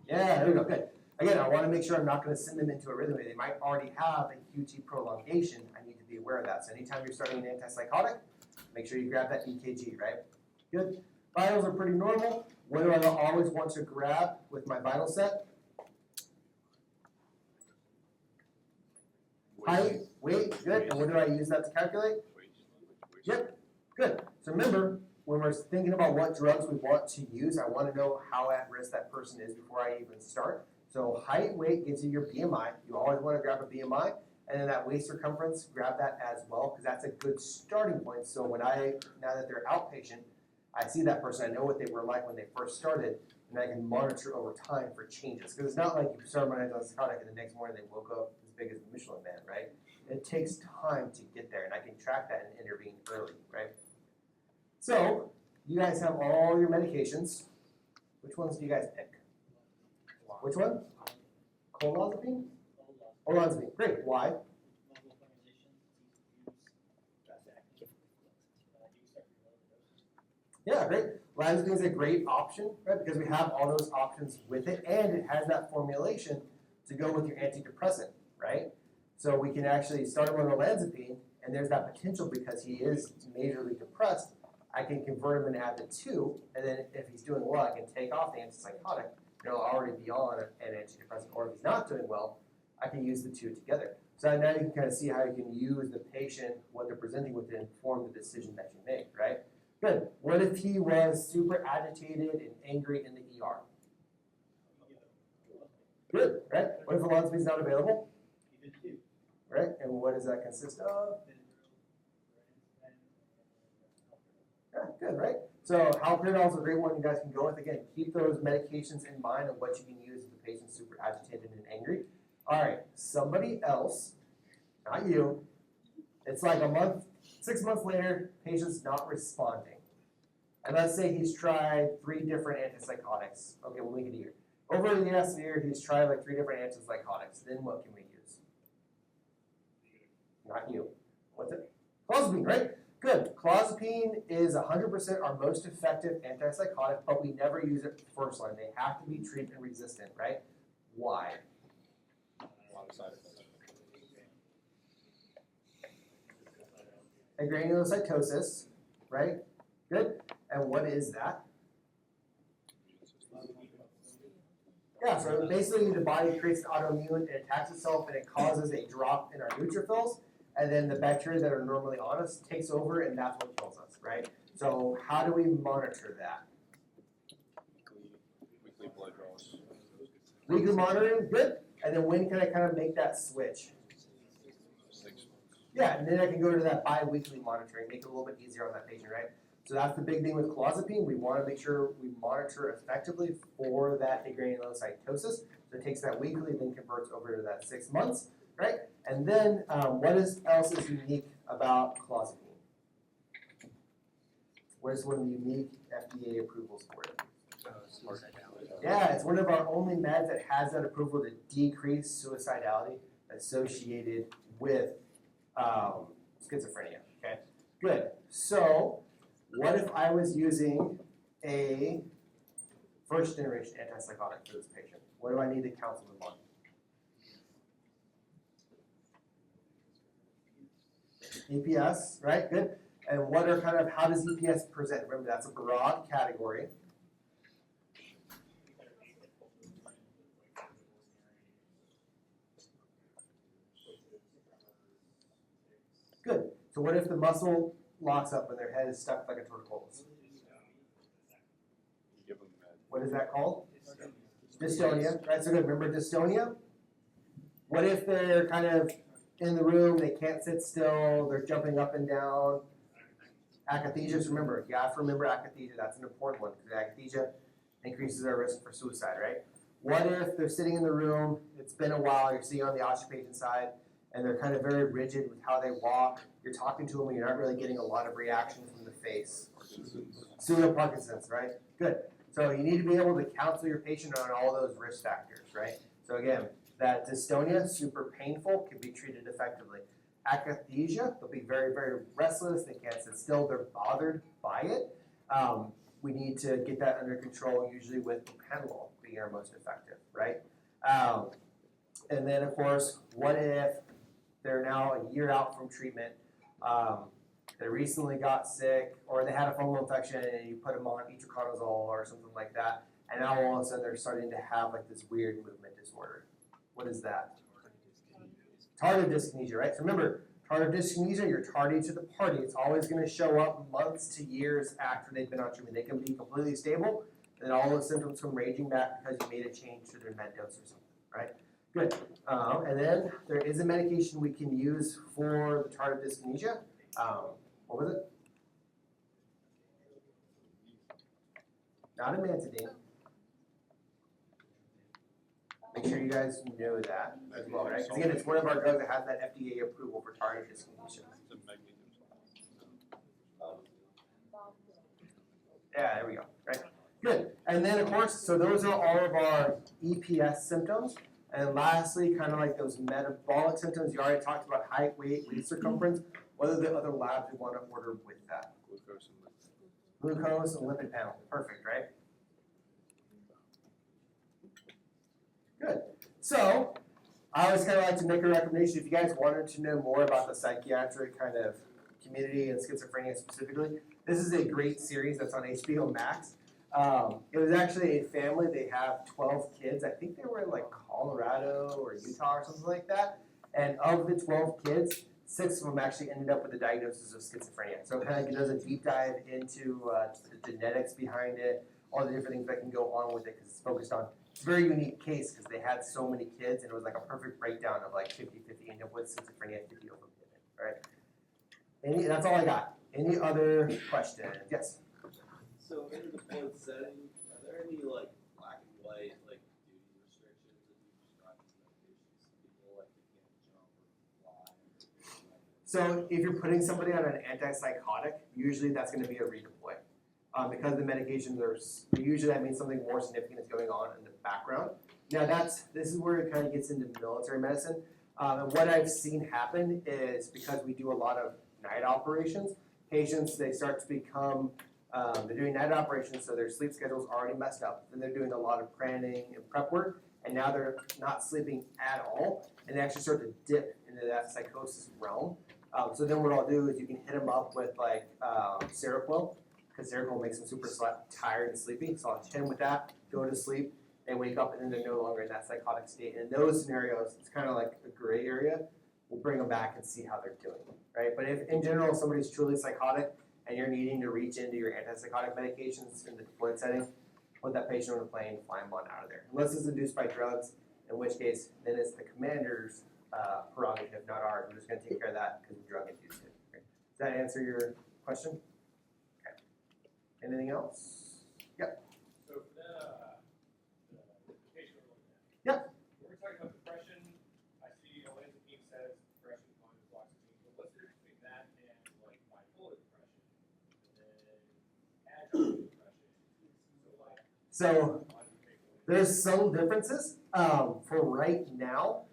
Yeah, there we go, good. Again, I want to make sure I'm not going to send them into arrhythmia. They might already have a QT prolongation. I need to be aware of that. So anytime you're starting an antipsychotic, make sure you grab that EKG, right? Good. Vitals are pretty normal. What do I always want to grab with my vital set? Height, weight, good. And what do I use that to calculate? Yep, good. So remember, when we're thinking about what drugs we want to use, I want to know how at risk that person is before I even start. So height, weight gives you your BMI. You always want to grab a BMI. And then that waist circumference, grab that as well, because that's a good starting point. So when now that they're outpatient, I see that person, I know what they were like when they first started, and I can monitor over time for changes. Because it's not like you start on an antipsychotic and the next morning they woke up as big as the Michelin Man, right? It takes time to get there, and I can track that and intervene early, right? So, you guys have all your medications. Which ones do you guys pick? Which one? Colozapine? Olanzapine. Great. Why? Yeah, great. Olanzapine is a great option, right? Because we have all those options with it, and it has that formulation to go with your antidepressant, right? So we can actually start him on olanzapine, and there's that potential because he is majorly depressed. I can convert him and add the two, and then if he's doing well, I can take off the antipsychotic, and it'll already be on an antidepressant. Or if he's not doing well, I can use the two together. So now you can kind of see how you can use the patient, what they're presenting with, to inform the decision that you make, right? Good. What if he was super agitated and angry in the ER? Good, right? What if olanzapine is not available? Right, and what does that consist of? Yeah, good, right? So haloperidol is a great one you guys can go with. Again, keep those medications in mind of what you can use if the patient's super agitated and angry. All right, somebody else, not you. It's like a month, 6 months later, patient's not responding. And let's say he's tried 3 different antipsychotics. Okay, we'll make it a year. Over the last year, he's tried like 3 different antipsychotics. Then what can we use? Not you. What's it? Clozapine, right? Good. Clozapine is 100% our most effective antipsychotic, but we never use it first line. They have to be treatment resistant, right? Why? A lot of side effects. Granulocytosis, right? Good. And what is that? Yeah, so basically the body creates an autoimmune, it attacks itself, and it causes a drop in our neutrophils, and then the bacteria that are normally on us takes over, and that's what kills us, right? So how do we monitor that? Weekly blood draws. Weekly monitoring, good. And then when can I kind of make that switch? Yeah, and then I can go to that bi-weekly monitoring, make it a little bit easier on that patient, right? So that's the big thing with clozapine. We want to make sure we monitor effectively for that agranulocytosis. So it takes that weekly, then converts over to that 6 months, right? And then else is unique about clozapine? What is one of the unique FDA approvals for it? Yeah, it's one of our only meds that has that approval to decrease suicidality associated with schizophrenia. Okay, good. So, what if I was using a first generation antipsychotic for this patient? What do I need to counsel them on? EPS, right? Good. And what are how does EPS present? Remember, that's a broad category. Good. So what if the muscle locks up and their head is stuck like a torticollis? What is that called? Dystonia, right? So good. Remember dystonia? What if they're kind of in the room, they can't sit still, they're jumping up and down? Akathisia, remember, you have to remember akathisia, that's an important one, because akathisia increases their risk for suicide, right? What if they're sitting in the room, it's been a while, you're sitting on the occupation side, and they're kind of very rigid with how they walk, you're talking to them and you're not really getting a lot of reaction from the face. Pseudo-Parkinson's, right? Good. So you need to be able to counsel your patient on all those risk factors, right? So again, that dystonia, super painful, can be treated effectively. Akathisia, they'll be very, very restless, they can't sit still, they're bothered by it. We need to get that under control, usually with propranolol being our most effective, right? And then, of course, what if they're now a year out from treatment, they recently got sick, or they had a fungal infection and you put them on itraconazole or something like that, and now all of a sudden they're starting to have like this weird movement disorder. What is that? Tardive dyskinesia, right? So remember, tardive dyskinesia, you're tardy to the party. It's always going to show up months to years after they've been on treatment. They can be completely stable, and then all those symptoms come raging back because you made a change to their med dose or something, right? Good. And then there is a medication we can use for the tardive dyskinesia. What was it? Not amantadine. Make sure you guys know that as well, right? Because again, it's one of our drugs that has that FDA approval for tardive dyskinesia. Yeah, there we go, right? Good. And then, of course, so those are all of our EPS symptoms. And lastly, kind of like those metabolic symptoms, you already talked about height, weight, waist circumference. What are the other labs we want to order with that? Glucose and lipid panel. Perfect, right? Good. So, I always kind of like to make a recommendation. If you guys wanted to know more about the psychiatric kind of community and schizophrenia specifically, this is a great series that's on HBO Max. It was actually a family. They have 12 kids. I think they were in like Colorado or Utah or something like that. And of the 12 kids, 6 of them actually ended up with a diagnosis of schizophrenia. So it kind of does a deep dive into the genetics behind it, all the different things that can go on with it, because it's focused on, it's a very unique case because they had so many kids and it was like a perfect breakdown of like 50-50 end up with schizophrenia, 50 over 50, right? That's all I got. Any other questions? Yes? So in the deployed setting, are there any like black and white like duty restrictions that you prescribe to medications? People like they can't jump or fly. So if you're putting somebody on an antipsychotic, usually that's going to be a redeploy. Because the medications are, usually that means something more significant is going on in the background. Now this is where it kind of gets into military medicine. And what I've seen happen is because we do a lot of night operations, patients, they start to become, they're doing night operations, so their sleep schedule's already messed up. Then they're doing a lot of planning and prep work, and now they're not sleeping at all, and they actually start to dip into that psychosis realm. So then what I'll do is you can hit them up with like Seroquel, because Seroquel makes them super tired and sleepy. So I'll hit them with that, go to sleep, they wake up, and then they're no longer in that psychotic state. And in those scenarios, it's kind of like a gray area. We'll bring them back and see how they're doing, right? But if in general somebody's truly psychotic and you're needing to reach into your antipsychotic medications in the deployed setting, put that patient on a plane, fly them on out of there. Unless it's induced by drugs, in which case then it's the commander's prerogative, not ours. We're just gonna take care of that because the drug induced it. Okay. Does that answer your question? Okay. Anything else? Yep. So for the patient we're looking at. Yep. When we're talking about depression, I see olanzapine says depression combined with fluoxetine, but what's the difference between that and like bipolar depression? And then adjunctive depression. So there's some differences. For right now,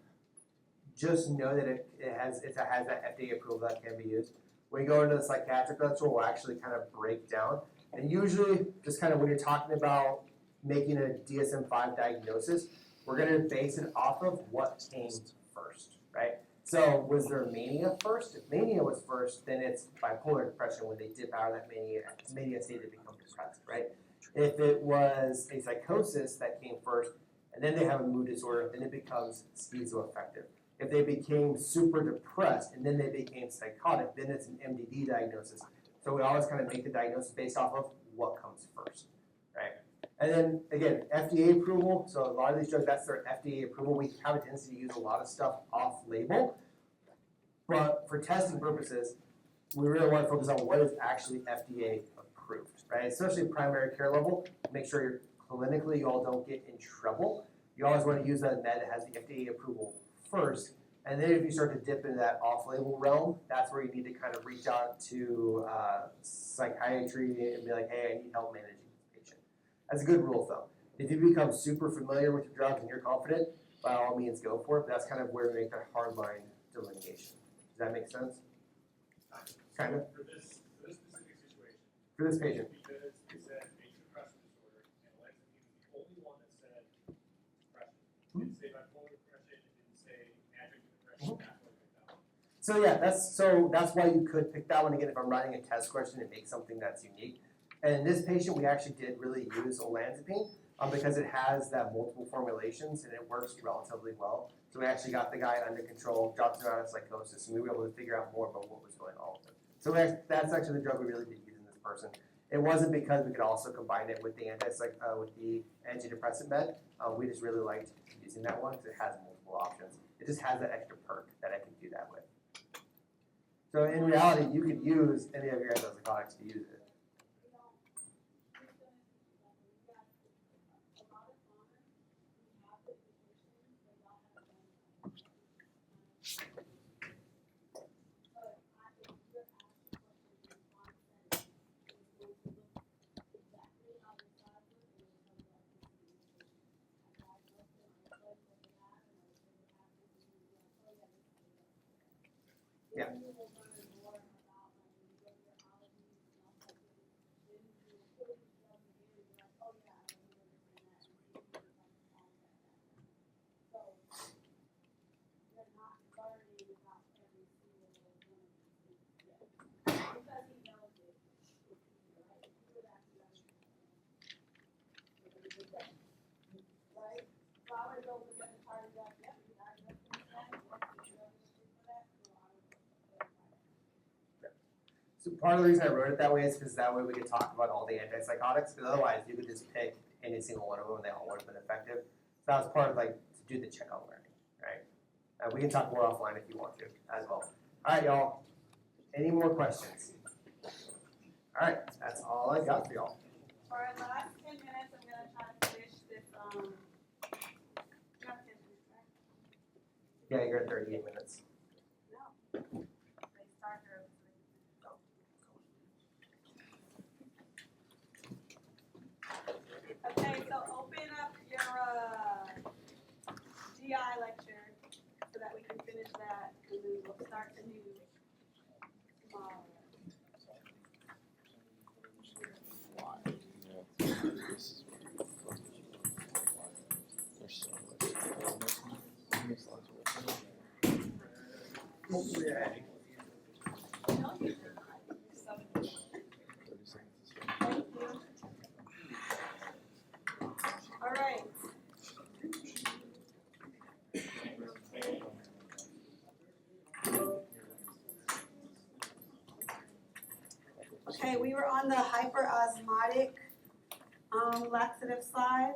just know that it has that FDA approval that can be used. When you go into the psychiatric literature, we'll actually kind of break down. And usually, just kind of when you're talking about making a DSM-5 diagnosis, we're going to base it off of what came first, right? So was there mania first? If mania was first, then it's bipolar depression when they dip out of that mania state to become depressed, right? If it was a psychosis that came first, and then they have a mood disorder, then it becomes schizoaffective. If they became super depressed, and then they became psychotic, then it's an MDD diagnosis. So we always kind of make the diagnosis based off of what comes first, right? And then, again, FDA approval. So a lot of these drugs, that's their FDA approval. We have a tendency to use a lot of stuff off-label. But for testing purposes, we really want to focus on what is actually FDA approved, right? Especially primary care level, make sure you're clinically you all don't get in trouble. You always want to use that med that has the FDA approval first, and then if you start to dip into that off-label realm, that's where you need to kind of reach out to psychiatry and be like, hey, I need help managing this patient. That's a good rule of thumb. If you become super familiar with the drugs and you're confident, by all means go for it, but that's kind of where we make that hard line delineation. Does that make sense? Kind of? For this specific situation. For this patient. Because it said major depressive disorder, and olanzapine was the only one that said depression. It didn't say bipolar depression, it didn't say adjunctive depression, that's why I picked that one. So that's why you could pick that one. Again, if I'm writing a test question, it makes something that's unique. And in this patient, we actually did really use olanzapine because it has that multiple formulations and it works relatively well. So we actually got the guy under control, dropped him out of psychosis, and we were able to figure out more about what was going on with him. So that's actually the drug we really did use in this person. It wasn't because we could also combine it with the antidepressant med. We just really liked using that one because it has multiple options. It just has that extra perk that I can do that with. So in reality, you could use any of your antipsychotics to use it. Yeah. So part of the reason I wrote it that way is because that way we could talk about all the antipsychotics, because otherwise you could just pick any single one of them and they all would have been effective. So that was part of like to do the checkout learning, right? We can talk more offline if you want to as well. All right, y'all. Any more questions? All right, that's all I got for y'all. For our last 10 minutes, I'm going to try to finish this, you have 10 minutes, right? Yeah, you're at 38 minutes. No. They start early. Okay, so open up your GI lecture so that we can finish that, and then we'll start the new tomorrow. All right. Okay, we were on the hyperosmotic laxative slide.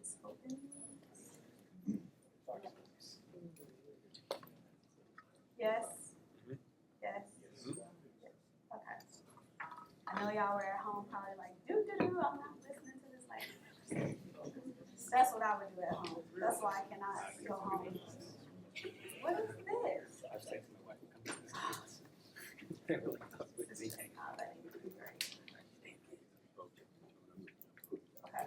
It's open. Yes? Yes? Okay. I know y'all were at home probably like, I'm not listening to this like. That's what I would do at home. That's why I cannot go home. What is this? I was texting my wife. They're really tough with me. Okay.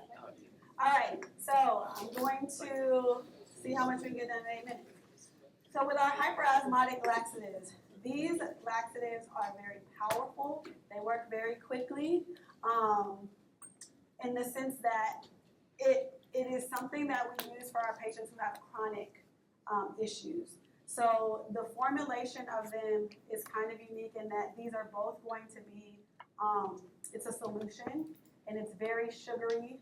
All right, so I'm going to see how much we can get done in 8 minutes. So with our hyperosmotic laxatives, these laxatives are very powerful. They work very quickly in the sense that it is something that we use for our patients who have chronic issues. So the formulation of them is kind of unique in that these are both going to be, it's a solution and it's very sugary,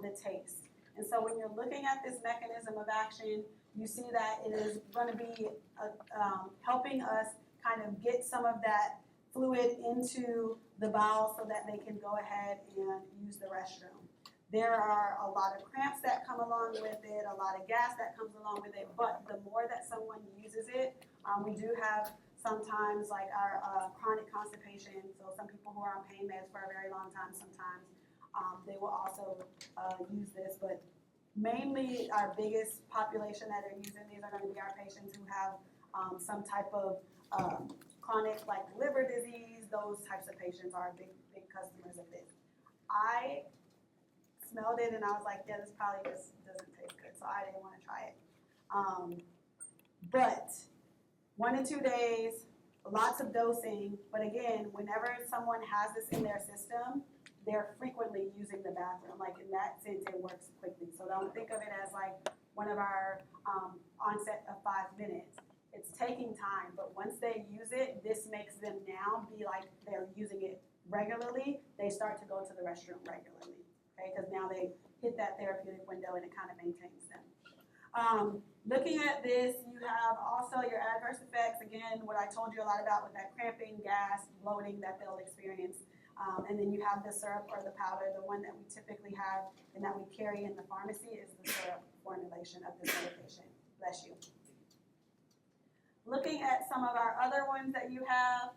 the taste. And so when you're looking at this mechanism of action, you see that it is going to be helping us kind of get some of that fluid into the bowel so that they can go ahead and use the restroom. There are a lot of cramps that come along with it, a lot of gas that comes along with it, but the more that someone uses it, we do have sometimes like our chronic constipation, so some people who are on pain meds for a very long time sometimes, they will also use this, but mainly our biggest population that are using these are going to be our patients who have some type of chronic like liver disease. Those types of patients are big customers of this. I smelled it and I was like, yeah, this probably just doesn't taste good, so I didn't want to try it. But 1 to 2 days, lots of dosing, but again, whenever someone has this in their system, they're frequently using the bathroom. Like in that sense, it works quickly. So don't think of it as like one of our onset of 5 minutes. It's taking time, but once they use it, this makes them now be like they're using it regularly. They start to go to the restroom regularly. Okay, because now they hit that therapeutic window and it kind of maintains them. Looking at this, you have also your adverse effects. Again, what I told you a lot about with that cramping, gas, bloating that they'll experience. And then you have the syrup or the powder. The one that we typically have and that we carry in the pharmacy is the syrup formulation of this medication. Bless you. Looking at some of our other ones that you have,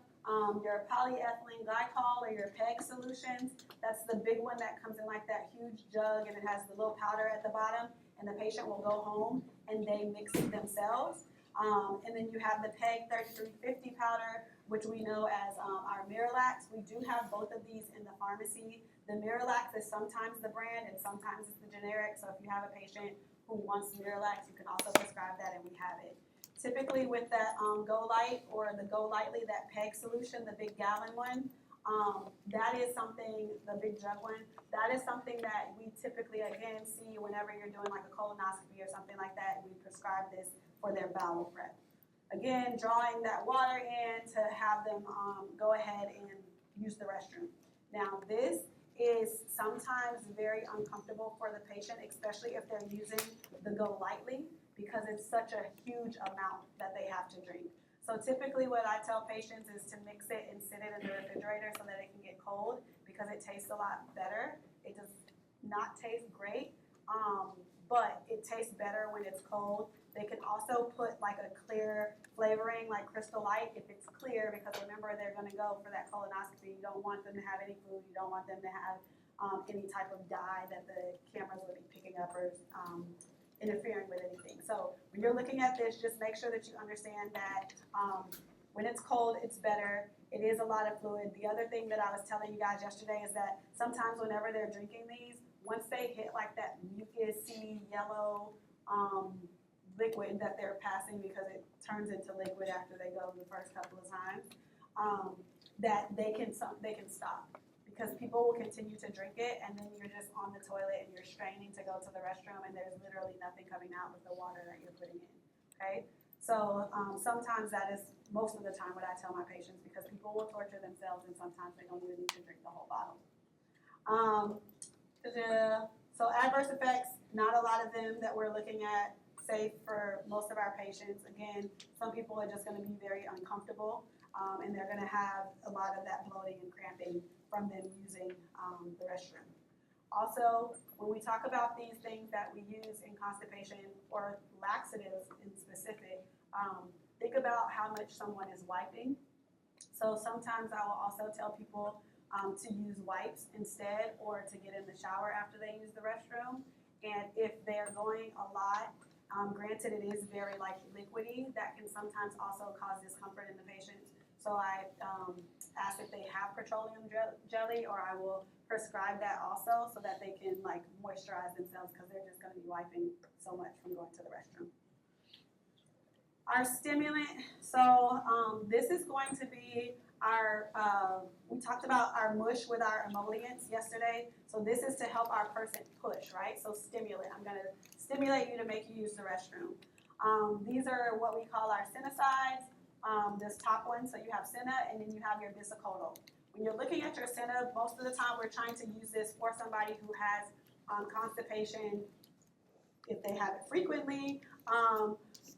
your polyethylene glycol or your PEG solutions. That's the big one that comes in like that huge jug and it has the little powder at the bottom, and the patient will go home and they mix it themselves. And then you have the PEG 3350 powder, which we know as our Miralax. We do have both of these in the pharmacy. The Miralax is sometimes the brand and sometimes it's the generic. So if you have a patient who wants Miralax, you can also prescribe that and we have it. Typically with that Go Light or the Go Lightly, that PEG solution, the big gallon one, that is something, the big jug one, that is something that we typically, again, see whenever you're doing like a colonoscopy or something like that, we prescribe this for their bowel prep. Again, drawing that water in to have them go ahead and use the restroom. Now this is sometimes very uncomfortable for the patient, especially if they're using the Go Lightly, because it's such a huge amount that they have to drink. So typically what I tell patients is to mix it and sit it in the refrigerator so that it can get cold because it tastes a lot better. It does not taste great, but it tastes better when it's cold. They can also put like a clear flavoring like Crystal Light if it's clear, because remember they're going to go for that colonoscopy. You don't want them to have any food. You don't want them to have any type of dye that the cameras will be picking up or interfering with anything. So when you're looking at this, just make sure that you understand that when it's cold, it's better. It is a lot of fluid. The other thing that I was telling you guys yesterday is that sometimes whenever they're drinking these, once they hit like that mucousy yellow liquid that they're passing, because it turns into liquid after they go the first couple of times, that they can stop. Because people will continue to drink it, and then you're just on the toilet and you're straining to go to the restroom, and there's literally nothing coming out with the water that you're putting in. Okay, so sometimes that is most of the time what I tell my patients, because people will torture themselves, and sometimes they don't even need to drink the whole bottle. So adverse effects, not a lot of them that we're looking at. Safe for most of our patients. Again, some people are just going to be very uncomfortable, and they're going to have a lot of that bloating and cramping from them using the restroom. Also, when we talk about these things that we use in constipation or laxatives in specific, think about how much someone is wiping. So sometimes I will also tell people to use wipes instead, or to get in the shower after they use the restroom. And if they're going a lot, granted it is very like liquidy, that can sometimes also cause discomfort in the patients. So I ask if they have petroleum jelly, or I will prescribe that also so that they can like moisturize themselves, because they're just going to be wiping so much from going to the restroom. Our stimulant, so this is going to be our, we talked about our mush with our emollients yesterday. So this is to help our person push, right? So stimulant, I'm gonna stimulate you to make you use the restroom. These are what we call our Cinicides, this top one. So you have Cina, and then you have your Bisacodyl. When you're looking at your Cina, most of the time we're trying to use this for somebody who has constipation, if they have it frequently.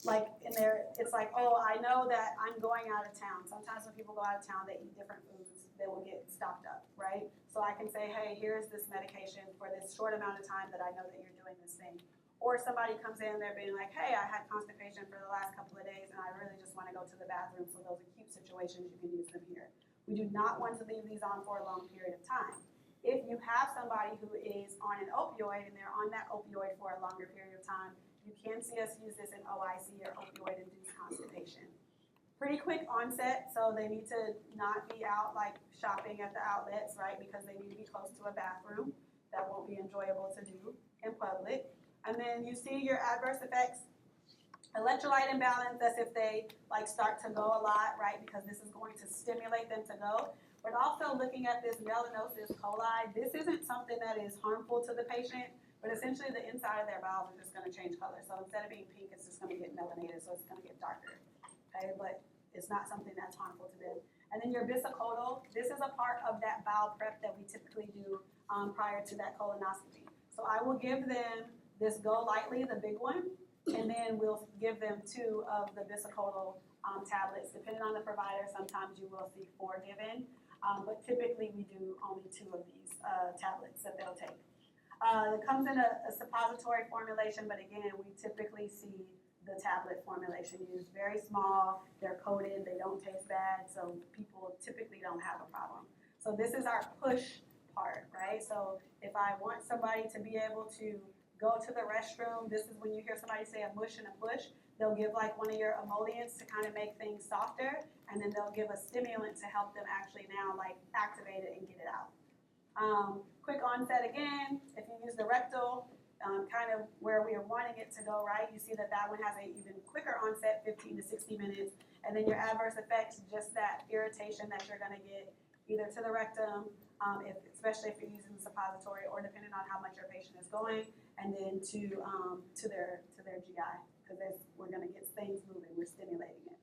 Like in there, it's like, oh, I know that I'm going out of town. Sometimes when people go out of town, they eat different foods. They will get stocked up, right? So I can say, hey, here's this medication for this short amount of time that I know that you're doing this thing. Or somebody comes in, they're being like, hey, I had constipation for the last couple of days, and I really just want to go to the bathroom. So those acute situations, you can use them here. We do not want to leave these on for a long period of time. If you have somebody who is on an opioid and they're on that opioid for a longer period of time, you can see us use this in OIC, or opioid-induced constipation. Pretty quick onset, so they need to not be out like shopping at the outlets, right? Because they need to be close to a bathroom. That won't be enjoyable to do in public. And then you see your adverse effects. Electrolyte imbalance, that's if they like start to go a lot, right? Because this is going to stimulate them to go. But also looking at this melanosis coli, this isn't something that is harmful to the patient, but essentially the inside of their bowels are just going to change color. So instead of being pink, it's just going to get melanated, so it's going to get darker. Okay, but it's not something that's harmful to them. And then your Bisacodyl, this is a part of that bowel prep that we typically do prior to that colonoscopy. So I will give them this Go Lightly, the big one, and then we'll give them 2 of the Bisacodyl tablets. Depending on the provider, sometimes you will see 4 given, but typically we do only 2 of these tablets that they'll take. It comes in a suppository formulation, but again, we typically see the tablet formulation used. Very small, they're coated, they don't taste bad, so people typically don't have a problem. So this is our push part, right? So if I want somebody to be able to go to the restroom, this is when you hear somebody say a mush and a push, they'll give like one of your emollients to kind of make things softer, and then they'll give a stimulant to help them actually now like activate it and get it out. Quick onset again, if you use the rectal, kind of where we are wanting it to go, right? You see that that one has an even quicker onset, 15 to 60 minutes. And then your adverse effects, just that irritation that you're gonna get either to the rectum, especially if you're using the suppository, or depending on how much your patient is going, and then to their GI, because we're gonna get things moving, we're stimulating it.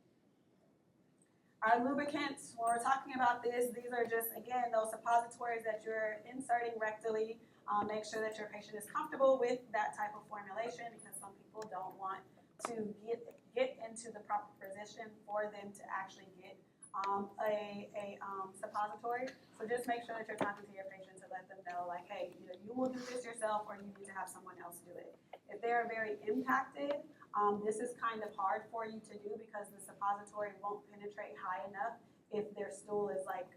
Our lubricants, when we're talking about this, these are just, again, those suppositories that you're inserting rectally. Make sure that your patient is comfortable with that type of formulation, because some people don't want to get into the proper position for them to actually get a suppository. So just make sure that you're talking to your patient to let them know, like, hey, you will do this yourself, or you need to have someone else do it. If they are very impacted, this is kind of hard for you to do, because the suppository won't penetrate high enough if their stool is like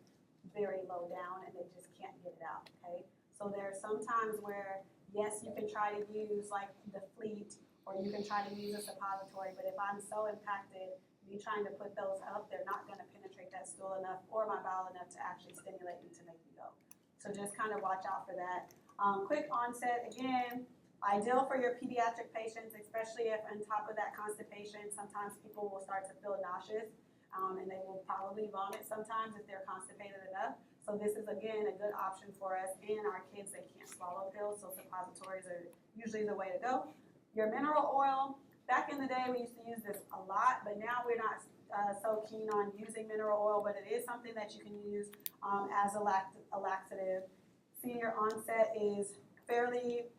very low down and they just can't get it out, okay? So there are some times where, yes, you can try to use like the Fleet, or you can try to use a suppository, but if I'm so impacted, me trying to put those up, they're not gonna penetrate that stool enough or my bowel enough to actually stimulate me to make me go. So just kind of watch out for that. Quick onset, again, ideal for your pediatric patients, especially if on top of that constipation, sometimes people will start to feel nauseous, and they will probably vomit sometimes if they're constipated enough. So this is, again, a good option for us and our kids that can't swallow pills, so suppositories are usually the way to go. Your mineral oil, back in the day we used to use this a lot, but now we're not so keen on using mineral oil, but it is something that you can use as a laxative. Seeing your onset is fairly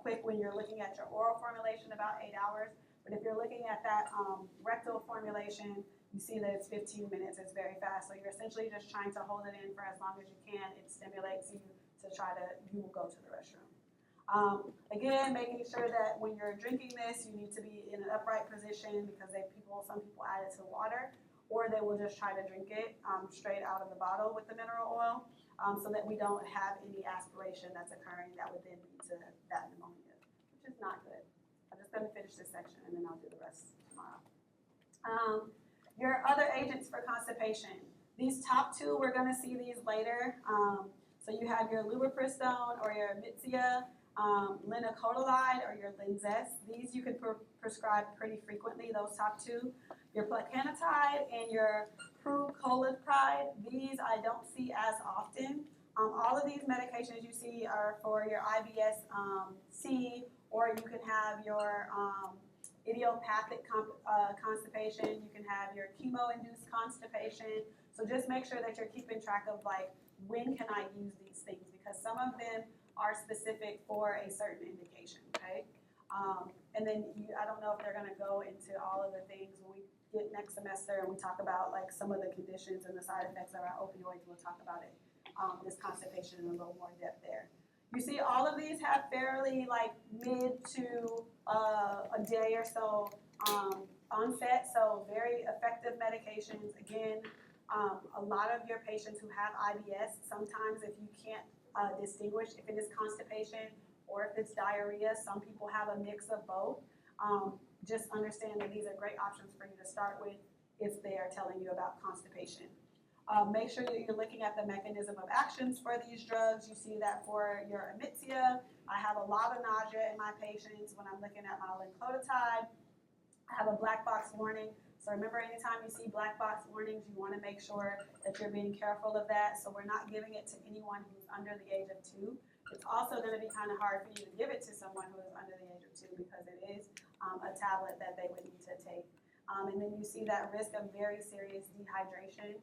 quick when you're looking at your oral formulation, about 8 hours. But if you're looking at that rectal formulation, you see that it's 15 minutes, it's very fast. So you're essentially just trying to hold it in for as long as you can. It stimulates you to you will go to the restroom. Again, making sure that when you're drinking this, you need to be in an upright position because some people add it to water, or they will just try to drink it straight out of the bottle with the mineral oil, so that we don't have any aspiration that's occurring that would then lead to that pneumonia, which is not good. I'm just going to finish this section and then I'll do the rest tomorrow. Your other agents for constipation. These top two, we're going to see these later. So you have your lubiprostone or your Mitzia, linacodolide or your Linzess. These you can prescribe pretty frequently, those top two. Your plecanatide and your prucalopride, these I don't see as often. All of these medications you see are for your IBS-C, or you can have your idiopathic constipation, you can have your chemo-induced constipation. So just make sure that you're keeping track of like, when can I use these things? Because some of them are specific for a certain indication, okay? And then I don't know if they're gonna go into all of the things when we get next semester and we talk about like some of the conditions and the side effects of our opioids, we'll talk about it, this constipation in a little more depth there. You see all of these have fairly like mid to a day or so onset, so very effective medications. Again, a lot of your patients who have IBS, sometimes if you can't distinguish if it is constipation or if it's diarrhea, some people have a mix of both. Just understand that these are great options for you to start with if they are telling you about constipation. Make sure that you're looking at the mechanism of actions for these drugs. You see that for your Amitia. I have a lot of nausea in my patients when I'm looking at my linclotide. I have a black box warning. So remember, anytime you see black box warnings, you want to make sure that you're being careful of that. So we're not giving it to anyone who's under the age of 2. It's also going to be kind of hard for you to give it to someone who is under the age of 2 because it is a tablet that they would need to take. And then you see that risk of very serious dehydration,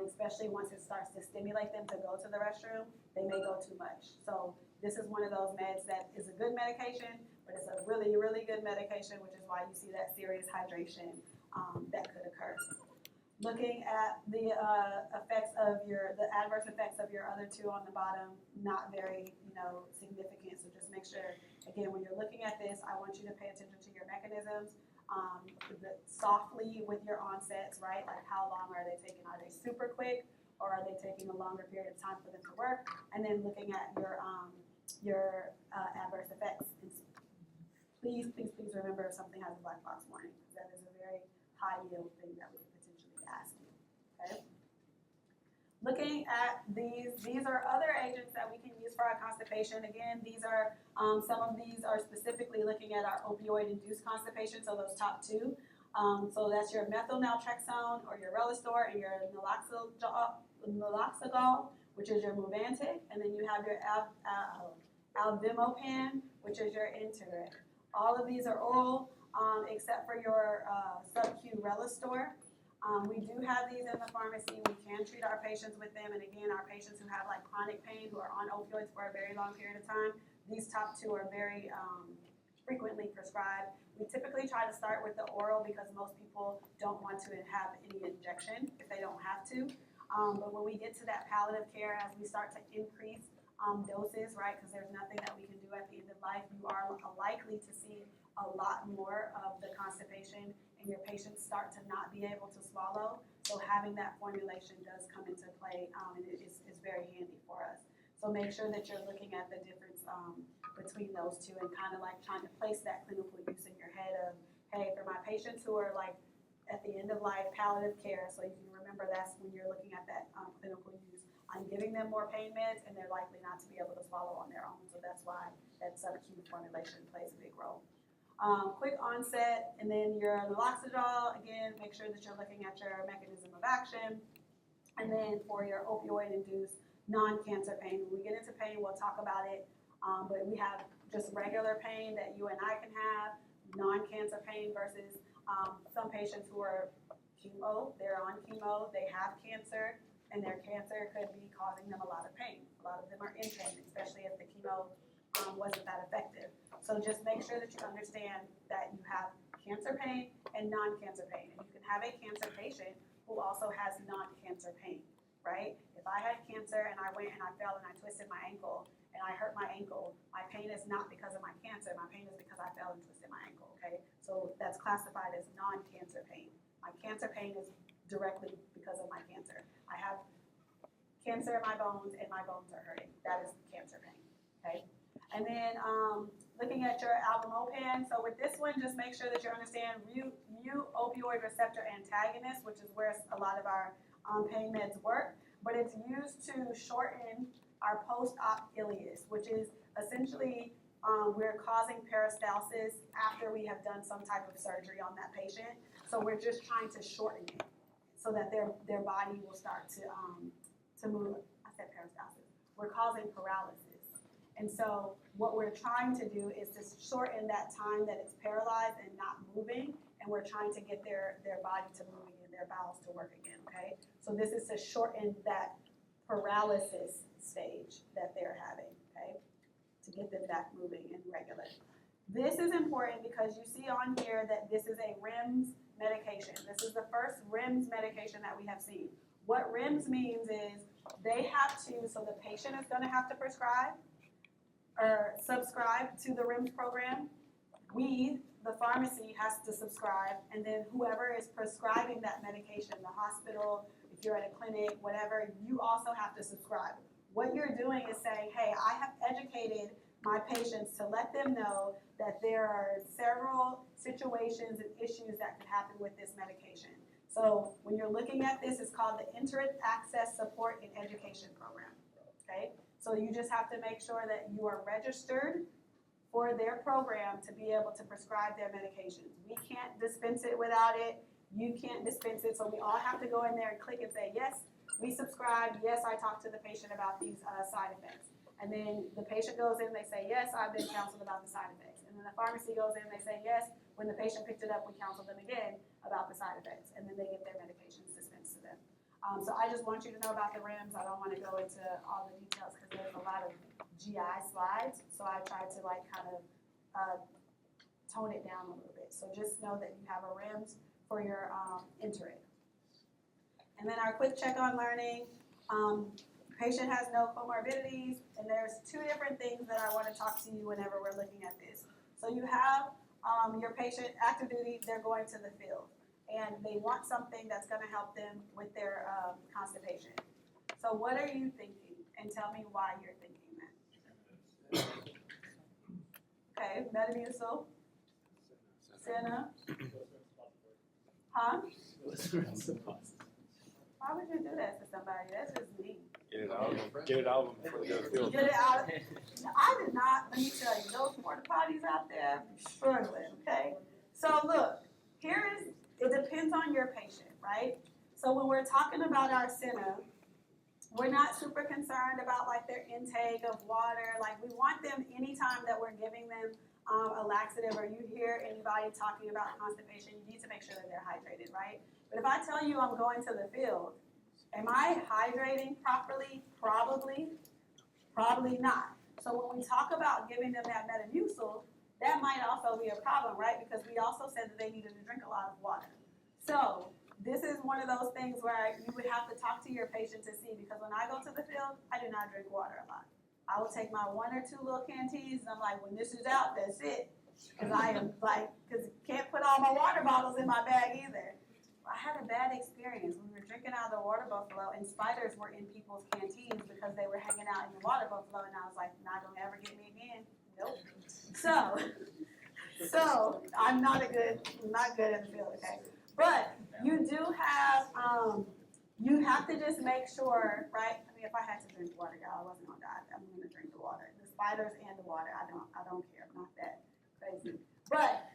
especially once it starts to stimulate them to go to the restroom, they may go too much. So this is one of those meds that is a good medication, but it's a really, really good medication, which is why you see that serious hydration that could occur. Looking at the the adverse effects of your other two on the bottom, not very, significant. So just make sure, again, when you're looking at this, I want you to pay attention to your mechanisms. Softly with your onsets, right? Like how long are they taking? Are they super quick, or are they taking a longer period of time for them to work? And then looking at your adverse effects. Please remember if something has a black box warning, because that is a very high yield thing that we could potentially ask you. Okay. Looking at these are other agents that we can use for our constipation. Again, these are some of these are specifically looking at our opioid-induced constipation, so those top two. So that's your methylnaltrexone or your Relistor and your naloxegol, which is your Movantik, and then you have your alvimopan, which is your Integrit. All of these are oral, except for your sub-Q Relistor. We do have these in the pharmacy. We can treat our patients with them. And again, our patients who have like chronic pain, who are on opioids for a very long period of time, these top two are very frequently prescribed. We typically try to start with the oral because most people don't want to have any injection if they don't have to. But when we get to that palliative care, as we start to increase doses, right, because there's nothing that we can do at the end of life, you are likely to see a lot more of the constipation and your patients start to not be able to swallow. So having that formulation does come into play, and it is very handy for us. So make sure that you're looking at the difference between those two and kind of like trying to place that clinical use in your head of, hey, for my patients who are like at the end of life, palliative care, so you can remember that's when you're looking at that clinical use. I'm giving them more pain meds and they're likely not to be able to swallow on their own. So that's why that sub-Q formulation plays a big role. Quick onset, and then your naloxegol, again, make sure that you're looking at your mechanism of action. And then for your opioid-induced non-cancer pain, when we get into pain, we'll talk about it, but we have just regular pain that you and I can have, non-cancer pain versus some patients who are chemo, they're on chemo, they have cancer, and their cancer could be causing them a lot of pain. A lot of them are in pain, especially if the chemo wasn't that effective. So just make sure that you understand that you have cancer pain and non-cancer pain. And you can have a cancer patient who also has non-cancer pain, right? If I had cancer and I went and I fell and I twisted my ankle and I hurt my ankle, my pain is not because of my cancer, my pain is because I fell and twisted my ankle, okay? So that's classified as non-cancer pain. My cancer pain is directly because of my cancer. I have cancer in my bones and my bones are hurting. That is cancer pain, okay? And then looking at your albumopan, so with this one, just make sure that you understand mu opioid receptor antagonist, which is where a lot of our pain meds work, but it's used to shorten our post-op ileus, which is essentially we're causing peristalsis after we have done some type of surgery on that patient. So we're just trying to shorten it so that their body will start to move. I said peristalsis. We're causing paralysis. And so what we're trying to do is to shorten that time that it's paralyzed and not moving, and we're trying to get their body to move again, their bowels to work again, okay? So this is to shorten that paralysis stage that they're having, okay? To get them back moving and regular. This is important because you see on here that this is a REMS medication. This is the first REMS medication that we have seen. What REMS means is they have to, so the patient is gonna have to prescribe or subscribe to the REMS program. We, the pharmacy, has to subscribe, and then whoever is prescribing that medication, the hospital, if you're at a clinic, whatever, you also have to subscribe. What you're doing is saying, hey, I have educated my patients to let them know that there are several situations and issues that could happen with this medication. So when you're looking at this, it's called the Enterit Access Support and Education Program, okay? So you just have to make sure that you are registered for their program to be able to prescribe their medications. We can't dispense it without it. You can't dispense it. So we all have to go in there and click and say, yes, we subscribe. Yes, I talked to the patient about these side effects. And then the patient goes in, they say, yes, I've been counseled about the side effects. And then the pharmacy goes in, they say, yes, when the patient picked it up, we counseled them again about the side effects. And then they get their medications dispensed to them. So I just want you to know about the REMS. I don't want to go into all the details because there's a lot of GI slides. So I tried to like kind of tone it down a little bit. So just know that you have a REMS for your Enterit. And then our quick check on learning. Patient has no comorbidities, and there's two different things that I want to talk to you whenever we're looking at this. So you have your patient active duty, they're going to the field, and they want something that's going to help them with their constipation. So what are you thinking? And tell me why you're thinking that. Okay, Metamucil, Senna, huh? Why would you do that to somebody? That's just mean. Get it out of them before they go to the field. Get it out. I did not, let me tell you, those porta potties out there be struggling, okay? So look, it depends on your patient, right? So when we're talking about our Senna, we're not super concerned about like their intake of water. Like we want them anytime that we're giving them a laxative or you hear anybody talking about constipation, you need to make sure that they're hydrated, right? But if I tell you I'm going to the field, am I hydrating properly? Probably not. So when we talk about giving them that Metamucil, that might also be a problem, right? Because we also said that they needed to drink a lot of water. So this is one of those things where you would have to talk to your patient to see, because when I go to the field, I do not drink water a lot. I will take my 1 or 2 little canteens, and I'm like, when this is out, that's it. Because I am like, because can't put all my water bottles in my bag either. I had a bad experience. We were drinking out of the water buffalo, and spiders were in people's canteens because they were hanging out in the water buffalo, and I was like, not gonna ever get me again. Nope. So I'm not good in the field, okay? But you do have, you have to just make sure, right? I mean, if I had to drink water, y'all, I wasn't gonna die. I'm gonna drink the water. The spiders and the water, I don't care. I'm not that crazy. But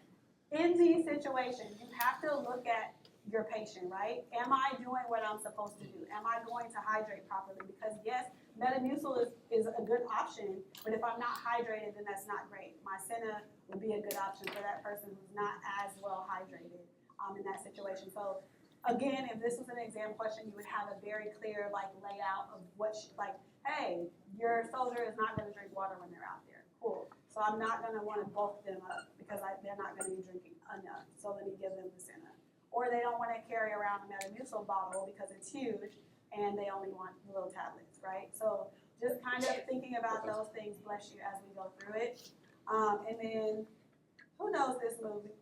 in these situations, you have to look at your patient, right? Am I doing what I'm supposed to do? Am I going to hydrate properly? Because yes, Metamucil is a good option, but if I'm not hydrated, then that's not great. My Senna would be a good option for that person who's not as well hydrated in that situation. So again, if this was an exam question, you would have a very clear like layout of what, hey, your soldier is not going to drink water when they're out there. Cool. So I'm not going to want to bulk them up because they're not going to be drinking enough. So let me give them the Senna. Or they don't want to carry around a Metamucil bottle because it's huge and they only want little tablets, right? So just kind of thinking about those things, bless you, as we go through it. And then, who knows this movie?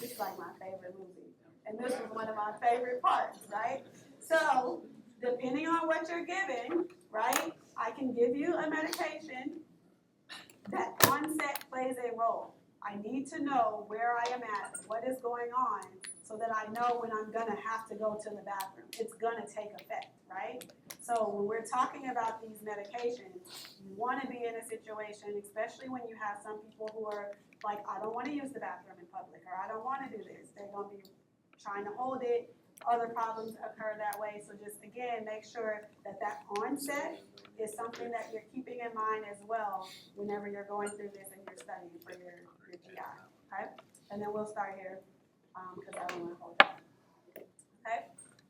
It's like my favorite movie. And this was one of my favorite parts, right? So, depending on what you're given, right, I can give you a medication that onset plays a role. I need to know where I am at, what is going on, so that I know when I'm gonna have to go to the bathroom. It's gonna take effect, right? So when we're talking about these medications, you wanna be in a situation, especially when you have some people who are like, I don't wanna use the bathroom in public, or I don't wanna do this. They're gonna be trying to hold it. Other problems occur that way. So just, again, make sure that that onset is something that you're keeping in mind as well whenever you're going through this and you're studying for your GI, okay? And then we'll start here, because I don't want to hold that. Okay?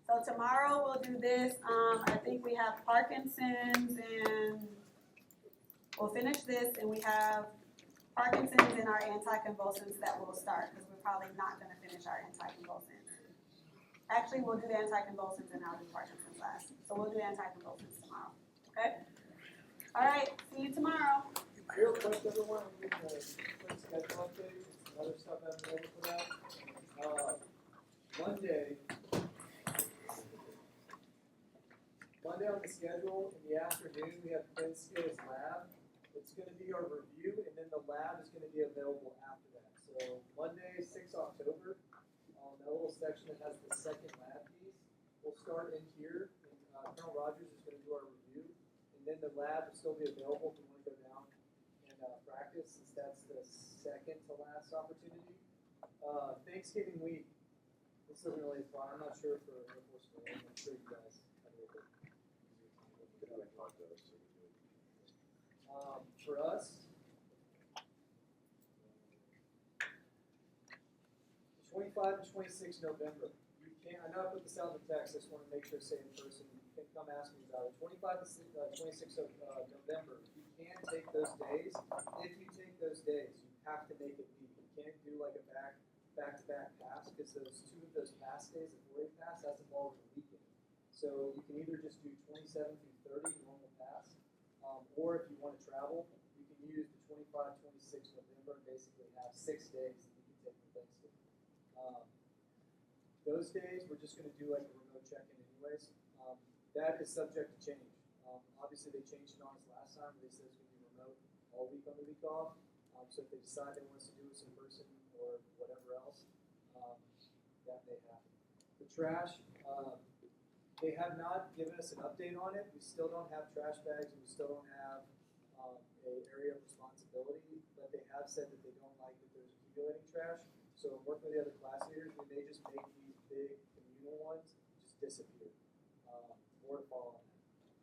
So tomorrow we'll do this. I think we have Parkinson's, and we'll finish this, and we have Parkinson's and our anticonvulsants that will start, because we're probably not going to finish our anticonvulsants. Actually, we'll do the anticonvulsants and I'll do Parkinson's last. So we'll do anticonvulsants tomorrow. Okay? All right, see you tomorrow. Real quick, everyone, I'm getting a quick schedule update. Some other stuff I haven't ready for that. Monday on the schedule in the afternoon, we have Wednesday's lab. It's going to be our review, and then the lab is going to be available after that. So Monday, 6 October, that little section that has the second lab piece, we'll start in here, and Colonel Rogers is going to do our review, and then the lab will still be available if you want to go down and practice, since that's the second to last opportunity. Thanksgiving week, this isn't really fun. I'm not sure for Air Force Marine. I'm sure you guys have a little bit easier time. For us, 25 and 26 November. You can't, I know I put this out in the text, I just want to make sure to say in person, you can come ask me about it. 25 and 26 of November, you can take those days. If you take those days, you have to make it meet. You can't do like a back-to-back pass, because those two of those pass days, the 4-day pass, that's involved in the weekend. So you can either just do 27 through 30, normal pass, or if you want to travel, you can use the 25, 26 November and basically have 6 days that you can take for Thanksgiving. Those days, we're just going to do like a remote check-in anyways. That is subject to change. Obviously, they changed it on us last time. They said it's going to be remote all week on the week off. So if they decide they want us to do this in person or whatever else, that may happen. The trash, they have not given us an update on it. We still don't have trash bags. We still don't have an area of responsibility. But they have said that they don't like that there's accumulating trash. So working with the other class leaders, we may just make these big communal ones just disappear. More to follow on that.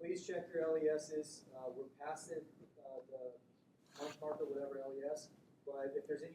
Please check your LESs. We're past the month mark or whatever LES, but if there's any